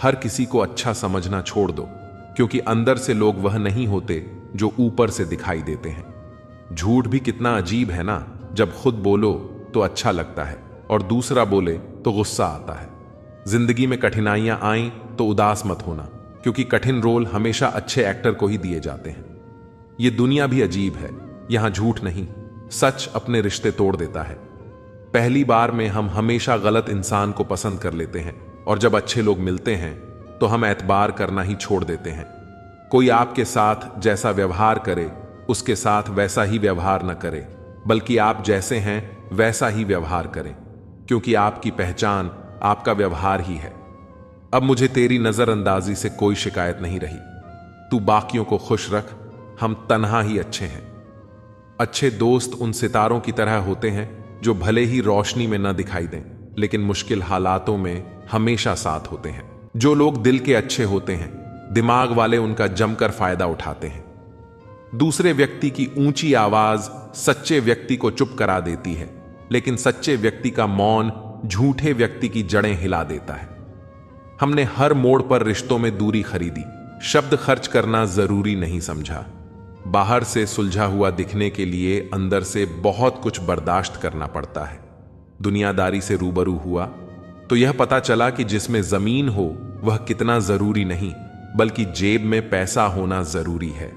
हर किसी को अच्छा समझना छोड़ दो, क्योंकि अंदर से लोग वह नहीं होते जो ऊपर से दिखाई देते हैं। झूठ भी कितना अजीब है ना, जब खुद बोलो तो अच्छा लगता है और दूसरा बोले तो गुस्सा आता है। जिंदगी में कठिनाइयां आईं तो उदास मत होना, क्योंकि कठिन रोल हमेशा अच्छे एक्टर को ही दिए जाते हैं। ये दुनिया भी अजीब है, यहां झूठ नहीं, सच अपने रिश्ते तोड़ देता है। पहली बार में हम हमेशा गलत इंसान को पसंद कर लेते हैं, और जब अच्छे लोग मिलते हैं तो हम एतबार करना ही छोड़ देते हैं। कोई आपके साथ जैसा व्यवहार करे उसके साथ वैसा ही व्यवहार न करे, बल्कि आप जैसे हैं वैसा ही व्यवहार करें, क्योंकि आपकी पहचान आपका व्यवहार ही है। अब मुझे तेरी नजरअंदाजी से कोई शिकायत नहीं रही। तू बाकियों को खुश रख, हम तन्हा ही अच्छे हैं। अच्छे दोस्त उन सितारों की तरह होते हैं जो भले ही रोशनी में न दिखाई दें, लेकिन मुश्किल हालातों में हमेशा साथ होते हैं। जो लोग दिल के अच्छे होते हैं, दिमाग वाले उनका जमकर फायदा उठाते हैं। दूसरे व्यक्ति की ऊंची आवाज सच्चे व्यक्ति को चुप करा देती है, लेकिन सच्चे व्यक्ति का मौन झूठे व्यक्ति की जड़ें हिला देता है। हमने हर मोड़ पर रिश्तों में दूरी खरीदी, शब्द खर्च करना जरूरी नहीं समझा। बाहर से सुलझा हुआ दिखने के लिए अंदर से बहुत कुछ बर्दाश्त करना पड़ता है। दुनियादारी से रूबरू हुआ तो यह पता चला कि जिसमें जमीन हो वह कितना जरूरी नहीं, बल्कि जेब में पैसा होना जरूरी है।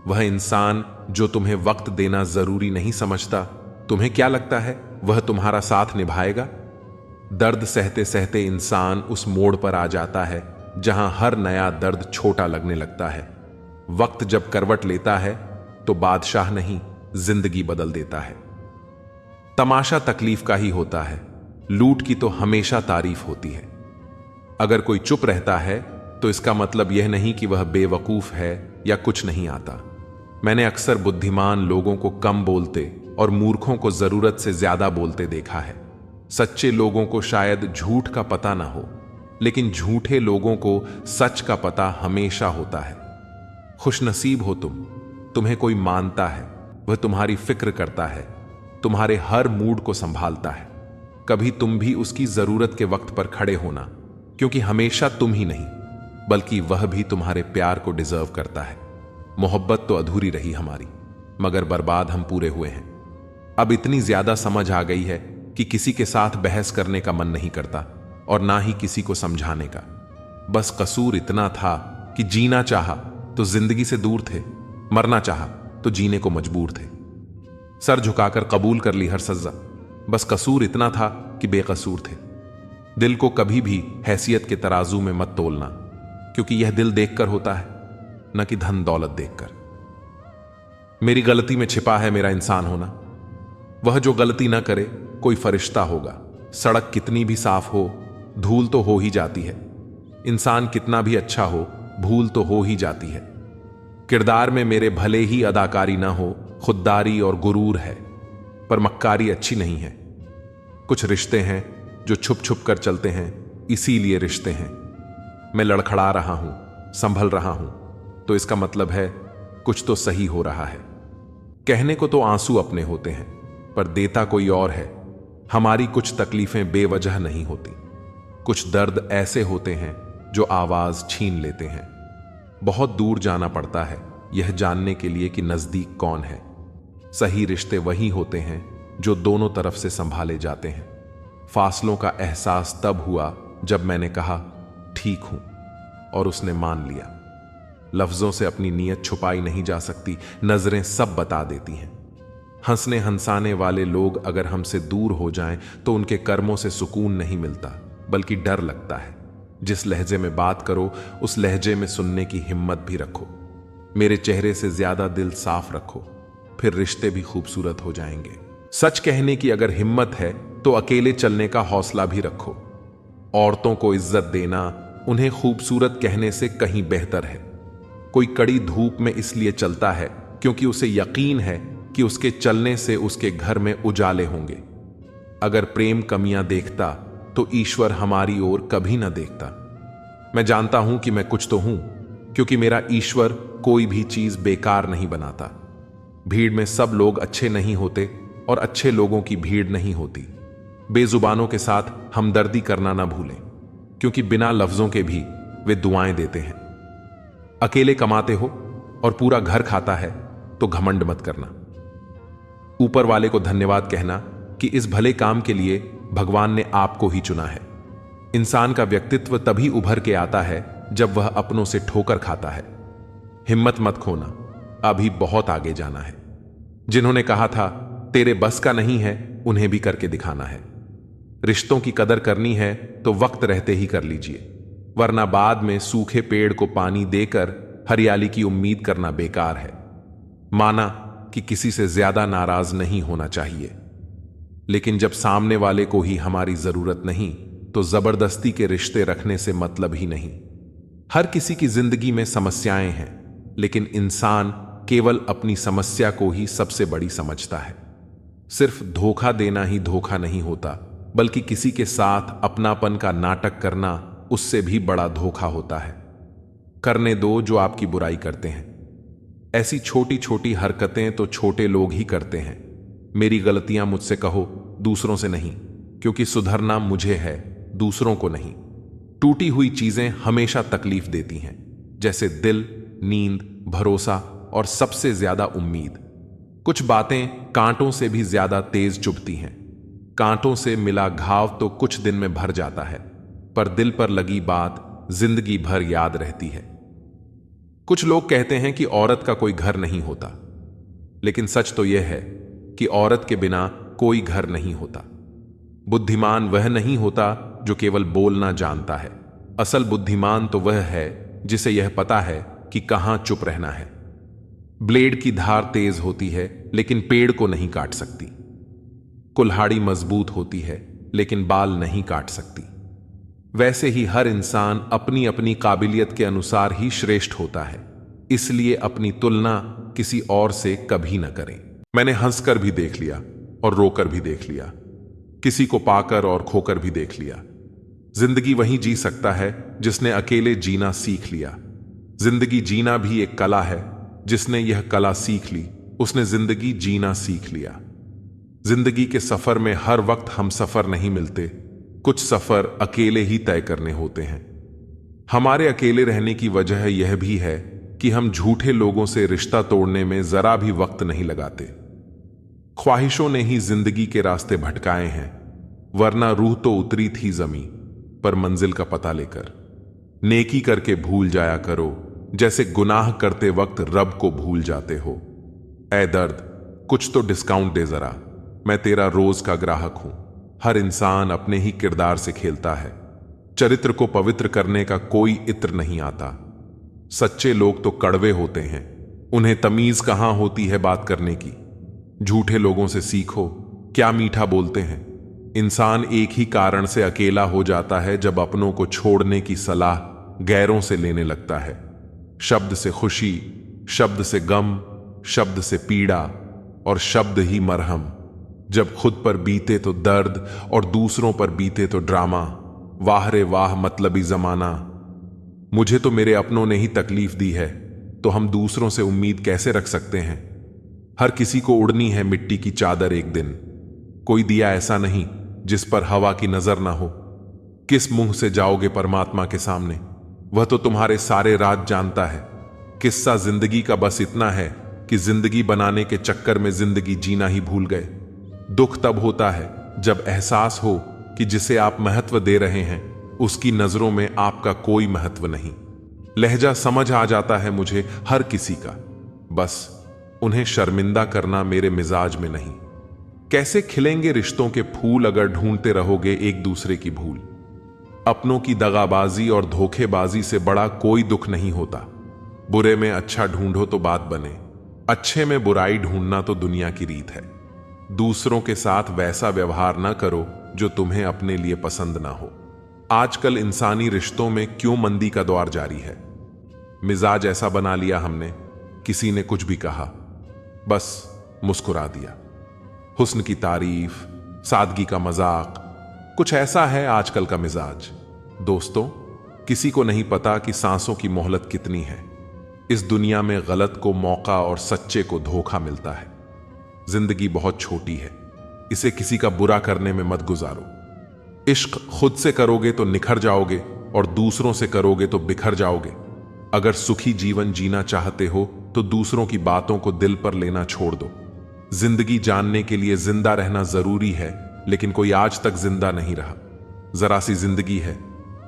वह इंसान जो तुम्हें वक्त देना जरूरी नहीं समझता, तुम्हें क्या लगता है वह तुम्हारा साथ निभाएगा? दर्द सहते सहते इंसान उस मोड़ पर आ जाता है जहां हर नया दर्द छोटा लगने लगता है। वक्त जब करवट लेता है तो बादशाह नहीं, जिंदगी बदल देता है। तमाशा तकलीफ का ही होता है, लूट की तो हमेशा तारीफ होती है। अगर कोई चुप रहता है तो इसका मतलब यह नहीं कि वह बेवकूफ है या कुछ नहीं आता। मैंने अक्सर बुद्धिमान लोगों को कम बोलते और मूर्खों को जरूरत से ज्यादा बोलते देखा है। सच्चे लोगों को शायद झूठ का पता ना हो, लेकिन झूठे लोगों को सच का पता हमेशा होता है। खुशनसीब हो तुम, तुम्हें कोई मानता है, वह तुम्हारी फिक्र करता है, तुम्हारे हर मूड को संभालता है। कभी तुम भी उसकी जरूरत के वक्त पर खड़े होना, क्योंकि हमेशा तुम ही नहीं बल्कि वह भी तुम्हारे प्यार को डिजर्व करता है। मोहब्बत तो अधूरी रही हमारी, मगर बर्बाद हम पूरे हुए हैं। अब इतनी ज्यादा समझ आ गई है कि किसी के साथ बहस करने का मन नहीं करता और ना ही किसी को समझाने का। बस कसूर इतना था कि जीना चाहा तो जिंदगी से दूर थे, मरना चाहा तो जीने को मजबूर थे। सर झुकाकर कबूल कर ली हर सजा। बस कसूर इतना था कि बेकसूर थे। दिल को कभी भी हैसियत के तराजू में मत तोलना, क्योंकि यह दिल देखकर होता है, न कि धन दौलत देखकर। मेरी गलती में छिपा है मेरा इंसान होना। वह जो गलती ना करे कोई फरिश्ता होगा। सड़क कितनी भी साफ हो, धूल तो हो ही जाती है। इंसान कितना भी अच्छा हो, भूल तो हो ही जाती है। किरदार में मेरे भले ही अदाकारी ना हो, खुददारी और गुरूर है, पर मक्कारी अच्छी नहीं है। कुछ रिश्ते हैं जो छुप छुप कर चलते हैं, इसीलिए रिश्ते हैं। मैं लड़खड़ा रहा हूं, संभल रहा हूं, तो इसका मतलब है कुछ तो सही हो रहा है। कहने को तो आंसू अपने होते हैं, पर देता कोई और है। हमारी कुछ तकलीफें बेवजह नहीं होती। कुछ दर्द ऐसे होते हैं जो आवाज छीन लेते हैं। बहुत दूर जाना पड़ता है यह जानने के लिए कि नजदीक कौन है। सही रिश्ते वही होते हैं जो दोनों तरफ से संभाले जाते हैं। फासलों का एहसास तब हुआ जब मैंने कहा ठीक हूं, और उसने मान लिया। लफ्जों से अपनी नीयत छुपाई नहीं जा सकती, नजरें सब बता देती हैं। हंसने हंसाने वाले लोग अगर हमसे दूर हो जाएं तो उनके कर्मों से सुकून नहीं मिलता, बल्कि डर लगता है। जिस लहजे में बात करो उस लहजे में सुनने की हिम्मत भी रखो। मेरे चेहरे से ज्यादा दिल साफ रखो, फिर रिश्ते भी खूबसूरत हो जाएंगे। सच कहने की अगर हिम्मत है तो अकेले चलने का हौसला भी रखो। औरतों को इज्जत देना उन्हें खूबसूरत कहने से कहीं बेहतर है। कोई कड़ी धूप में इसलिए चलता है क्योंकि उसे यकीन है कि उसके चलने से उसके घर में उजाले होंगे। अगर प्रेम कमियां देखता तो ईश्वर हमारी ओर कभी ना देखता। मैं जानता हूं कि मैं कुछ तो हूं, क्योंकि मेरा ईश्वर कोई भी चीज बेकार नहीं बनाता। भीड़ में सब लोग अच्छे नहीं होते और अच्छे लोगों की भीड़ नहीं होती। बेजुबानों के साथ हमदर्दी करना ना भूलें, क्योंकि बिना लफ्जों के भी वे दुआएं देते हैं। अकेले कमाते हो और पूरा घर खाता है तो घमंड मत करना। ऊपर वाले को धन्यवाद कहना कि इस भले काम के लिए भगवान ने आपको ही चुना है। इंसान का व्यक्तित्व तभी उभर के आता है जब वह अपनों से ठोकर खाता है। हिम्मत मत खोना, अभी बहुत आगे जाना है। जिन्होंने कहा था तेरे बस का नहीं है, उन्हें भी करके दिखाना है। रिश्तों की कदर करनी है तो वक्त रहते ही कर लीजिए, वरना बाद में सूखे पेड़ को पानी देकर हरियाली की उम्मीद करना बेकार है। माना कि किसी से ज्यादा नाराज नहीं होना चाहिए, लेकिन जब सामने वाले को ही हमारी जरूरत नहीं तो जबरदस्ती के रिश्ते रखने से मतलब ही नहीं। हर किसी की जिंदगी में समस्याएं हैं, लेकिन इंसान केवल अपनी समस्या को ही सबसे बड़ी समझता है। सिर्फ धोखा देना ही धोखा नहीं होता, बल्कि किसी के साथ अपनापन का नाटक करना उससे भी बड़ा धोखा होता है। करने दो जो आपकी बुराई करते हैं। ऐसी छोटी छोटी हरकतें तो छोटे लोग ही करते हैं। मेरी गलतियां मुझसे कहो, दूसरों से नहीं, क्योंकि सुधरना मुझे है, दूसरों को नहीं। टूटी हुई चीजें हमेशा तकलीफ देती हैं, जैसे दिल, नींद, भरोसा और सबसे ज्यादा उम्मीद। कुछ बातें कांटों से भी ज्यादा तेज चुभती हैं। कांटों से मिला घाव तो कुछ दिन में भर जाता है, पर दिल पर लगी बात जिंदगी भर याद रहती है। कुछ लोग कहते हैं कि औरत का कोई घर नहीं होता, लेकिन सच तो यह है कि औरत के बिना कोई घर नहीं होता। बुद्धिमान वह नहीं होता जो केवल बोलना जानता है। असल बुद्धिमान तो वह है जिसे यह पता है कि कहां चुप रहना है। ब्लेड की धार तेज होती है, लेकिन पेड़ को नहीं काट सकती। कुल्हाड़ी मजबूत होती है, लेकिन बाल नहीं काट सकती। वैसे ही हर इंसान अपनी अपनी काबिलियत के अनुसार ही श्रेष्ठ होता है, इसलिए अपनी तुलना किसी और से कभी न करें। मैंने हंसकर भी देख लिया और रोकर भी देख लिया, किसी को पाकर और खोकर भी देख लिया। जिंदगी वही जी सकता है जिसने अकेले जीना सीख लिया। जिंदगी जीना भी एक कला है। जिसने यह कला सीख ली, उसने जिंदगी जीना सीख लिया। जिंदगी के सफर में हर वक्त हम सफर नहीं मिलते। कुछ सफर अकेले ही तय करने होते हैं। हमारे अकेले रहने की वजह यह भी है कि हम झूठे लोगों से रिश्ता तोड़ने में जरा भी वक्त नहीं लगाते। ख्वाहिशों ने ही जिंदगी के रास्ते भटकाए हैं, वरना रूह तो उतरी थी जमीन पर मंजिल का पता लेकर। नेकी करके भूल जाया करो, जैसे गुनाह करते वक्त रब को भूल जाते हो। ऐ दर्द, कुछ तो डिस्काउंट दे जरा, मैं तेरा रोज का ग्राहक हूं। हर इंसान अपने ही किरदार से खेलता है। चरित्र को पवित्र करने का कोई इत्र नहीं आता। सच्चे लोग तो कड़वे होते हैं, उन्हें तमीज कहां होती है बात करने की। झूठे लोगों से सीखो, क्या मीठा बोलते हैं। इंसान एक ही कारण से अकेला हो जाता है, जब अपनों को छोड़ने की सलाह गैरों से लेने लगता है। शब्द से खुशी, शब्द से गम, शब्द से पीड़ा और शब्द ही मरहम। जब खुद पर बीते तो दर्द और दूसरों पर बीते तो ड्रामा। वाह रे वाह मतलबी जमाना। मुझे तो मेरे अपनों ने ही तकलीफ दी है, तो हम दूसरों से उम्मीद कैसे रख सकते हैं। हर किसी को उड़नी है मिट्टी की चादर एक दिन। कोई दिया ऐसा नहीं जिस पर हवा की नजर ना हो। किस मुंह से जाओगे परमात्मा के सामने, वह तो तुम्हारे सारे राज जानता है। किस्सा जिंदगी का बस इतना है कि जिंदगी बनाने के चक्कर में जिंदगी जीना ही भूल गए। दुख तब होता है जब एहसास हो कि जिसे आप महत्व दे रहे हैं उसकी नजरों में आपका कोई महत्व नहीं। लहजा समझ आ जाता है मुझे हर किसी का, बस उन्हें शर्मिंदा करना मेरे मिजाज में नहीं। कैसे खिलेंगे रिश्तों के फूल अगर ढूंढते रहोगे एक दूसरे की भूल। अपनों की दगाबाजी और धोखेबाजी से बड़ा कोई दुख नहीं होता। बुरे में अच्छा ढूंढो तो बात बने, अच्छे में बुराई ढूंढना तो दुनिया की रीत है। दूसरों के साथ वैसा व्यवहार ना करो जो तुम्हें अपने लिए पसंद ना हो। आजकल इंसानी रिश्तों में क्यों मंदी का दौर जारी है। मिजाज ऐसा बना लिया हमने, किसी ने कुछ भी कहा बस मुस्कुरा दिया। हुस्न की तारीफ, सादगी का मजाक, कुछ ऐसा है आजकल का मिजाज। दोस्तों, किसी को नहीं पता कि सांसों की मोहलत कितनी है। इस दुनिया में गलत को मौका और सच्चे को धोखा मिलता है। जिंदगी बहुत छोटी है, इसे किसी का बुरा करने में मत गुजारो। इश्क खुद से करोगे तो निखर जाओगे और दूसरों से करोगे तो बिखर जाओगे। अगर सुखी जीवन जीना चाहते हो तो दूसरों की बातों को दिल पर लेना छोड़ दो। जिंदगी जानने के लिए जिंदा रहना जरूरी है, लेकिन कोई आज तक जिंदा नहीं रहा। जरा सी जिंदगी है,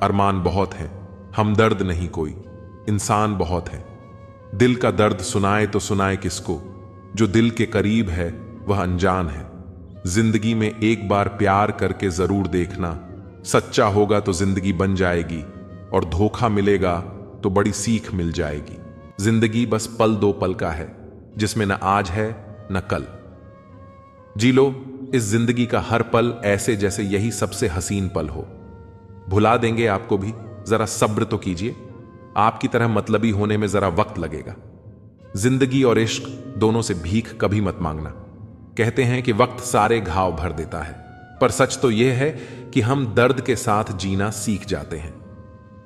अरमान बहुत है, हमदर्द नहीं कोई, इंसान बहुत है। दिल का दर्द सुनाए तो सुनाए किसको, जो दिल के करीब है वह अनजान है। जिंदगी में एक बार प्यार करके जरूर देखना, सच्चा होगा तो जिंदगी बन जाएगी और धोखा मिलेगा तो बड़ी सीख मिल जाएगी। जिंदगी बस पल दो पल का है, जिसमें न आज है न कल। जी लो इस जिंदगी का हर पल ऐसे जैसे यही सबसे हसीन पल हो। भुला देंगे आपको भी, जरा सब्र तो कीजिए। आपकी तरह मतलबी होने में जरा वक्त लगेगा। जिंदगी और इश्क दोनों से भीख कभी मत मांगना। कहते हैं कि वक्त सारे घाव भर देता है, पर सच तो यह है कि हम दर्द के साथ जीना सीख जाते हैं।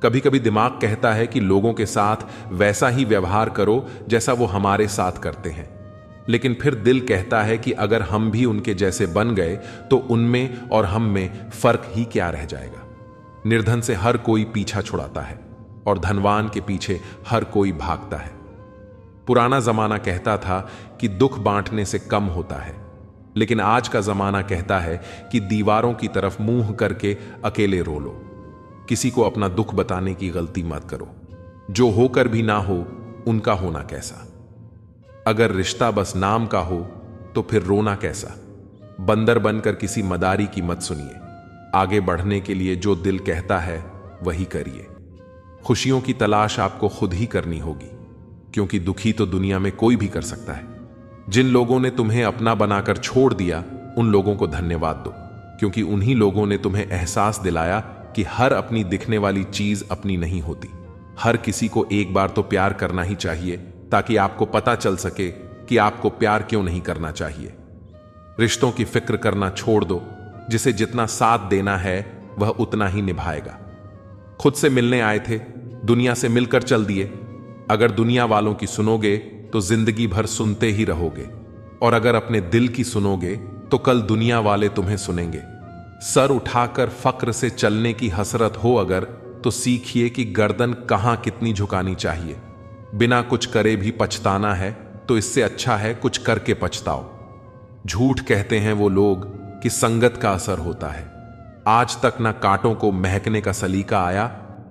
कभी कभी दिमाग कहता है कि लोगों के साथ वैसा ही व्यवहार करो जैसा वो हमारे साथ करते हैं, लेकिन फिर दिल कहता है कि अगर हम भी उनके जैसे बन गए तो उनमें और हम में फर्क ही क्या रह जाएगा। निर्धन से हर कोई पीछा छुड़ाता है और धनवान के पीछे हर कोई भागता है। पुराना जमाना कहता था कि दुख बांटने से कम होता है, लेकिन आज का जमाना कहता है कि दीवारों की तरफ मुंह करके अकेले रो लो। किसी को अपना दुख बताने की गलती मत करो। जो होकर भी ना हो उनका होना कैसा। अगर रिश्ता बस नाम का हो तो फिर रोना कैसा। बंदर बनकर किसी मदारी की मत सुनिए। आगे बढ़ने के लिए जो दिल कहता है वही करिए। खुशियों की तलाश आपको खुद ही करनी होगी, क्योंकि दुखी तो दुनिया में कोई भी कर सकता है। जिन लोगों ने तुम्हें अपना बनाकर छोड़ दिया उन लोगों को धन्यवाद दो, क्योंकि उन्हीं लोगों ने तुम्हें एहसास दिलाया कि हर अपनी दिखने वाली चीज अपनी नहीं होती। हर किसी को एक बार तो प्यार करना ही चाहिए, ताकि आपको पता चल सके कि आपको प्यार क्यों नहीं करना चाहिए। रिश्तों की फिक्र करना छोड़ दो। जिसे जितना साथ देना है वह उतना ही निभाएगा। खुद से मिलने आए थे, दुनिया से मिलकर चल दिए। अगर दुनिया वालों की सुनोगे तो जिंदगी भर सुनते ही रहोगे, और अगर अपने दिल की सुनोगे तो कल दुनिया वाले तुम्हें सुनेंगे। सर उठाकर फक्र से चलने की हसरत हो अगर, तो सीखिए कि गर्दन कहां कितनी झुकानी चाहिए। बिना कुछ करे भी पछताना है तो इससे अच्छा है कुछ करके पछताओ। झूठ कहते हैं वो लोग कि संगत का असर होता है। आज तक ना कांटों को महकने का सलीका आया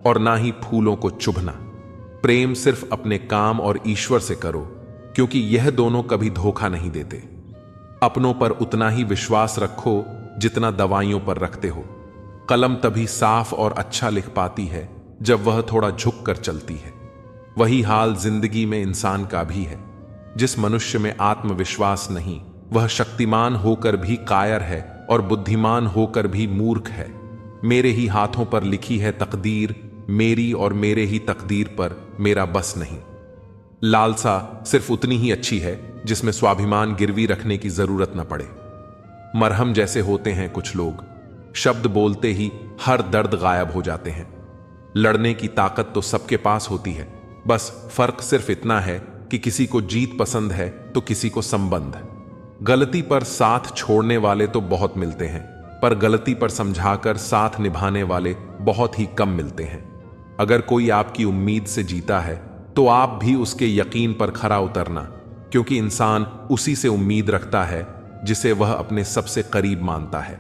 और ना ही फूलों को चुभना। प्रेम सिर्फ अपने काम और ईश्वर से करो, क्योंकि यह दोनों कभी धोखा नहीं देते। अपनों पर उतना ही विश्वास रखो जितना दवाइयों पर रखते हो। कलम तभी साफ और अच्छा लिख पाती है जब वह थोड़ा झुक कर चलती है। वही हाल जिंदगी में इंसान का भी है। जिस मनुष्य में आत्मविश्वास नहीं, वह शक्तिमान होकर भी कायर है और बुद्धिमान होकर भी मूर्ख है। मेरे ही हाथों पर लिखी है तकदीर, मेरी और मेरे ही तकदीर पर मेरा बस नहीं। लालसा सिर्फ उतनी ही अच्छी है जिसमें स्वाभिमान गिरवी रखने की जरूरत न पड़े। मरहम जैसे होते हैं कुछ लोग, शब्द बोलते ही हर दर्द गायब हो जाते हैं। लड़ने की ताकत तो सबके पास होती है, बस फर्क सिर्फ इतना है कि किसी को जीत पसंद है तो किसी को संबंध। गलती पर साथ छोड़ने वाले तो बहुत मिलते हैं, पर गलती पर समझाकर साथ निभाने वाले बहुत ही कम मिलते हैं। अगर कोई आपकी उम्मीद से जीता है तो आप भी उसके यकीन पर खरा उतरना, क्योंकि इंसान उसी से उम्मीद रखता है जिसे वह अपने सबसे करीब मानता है।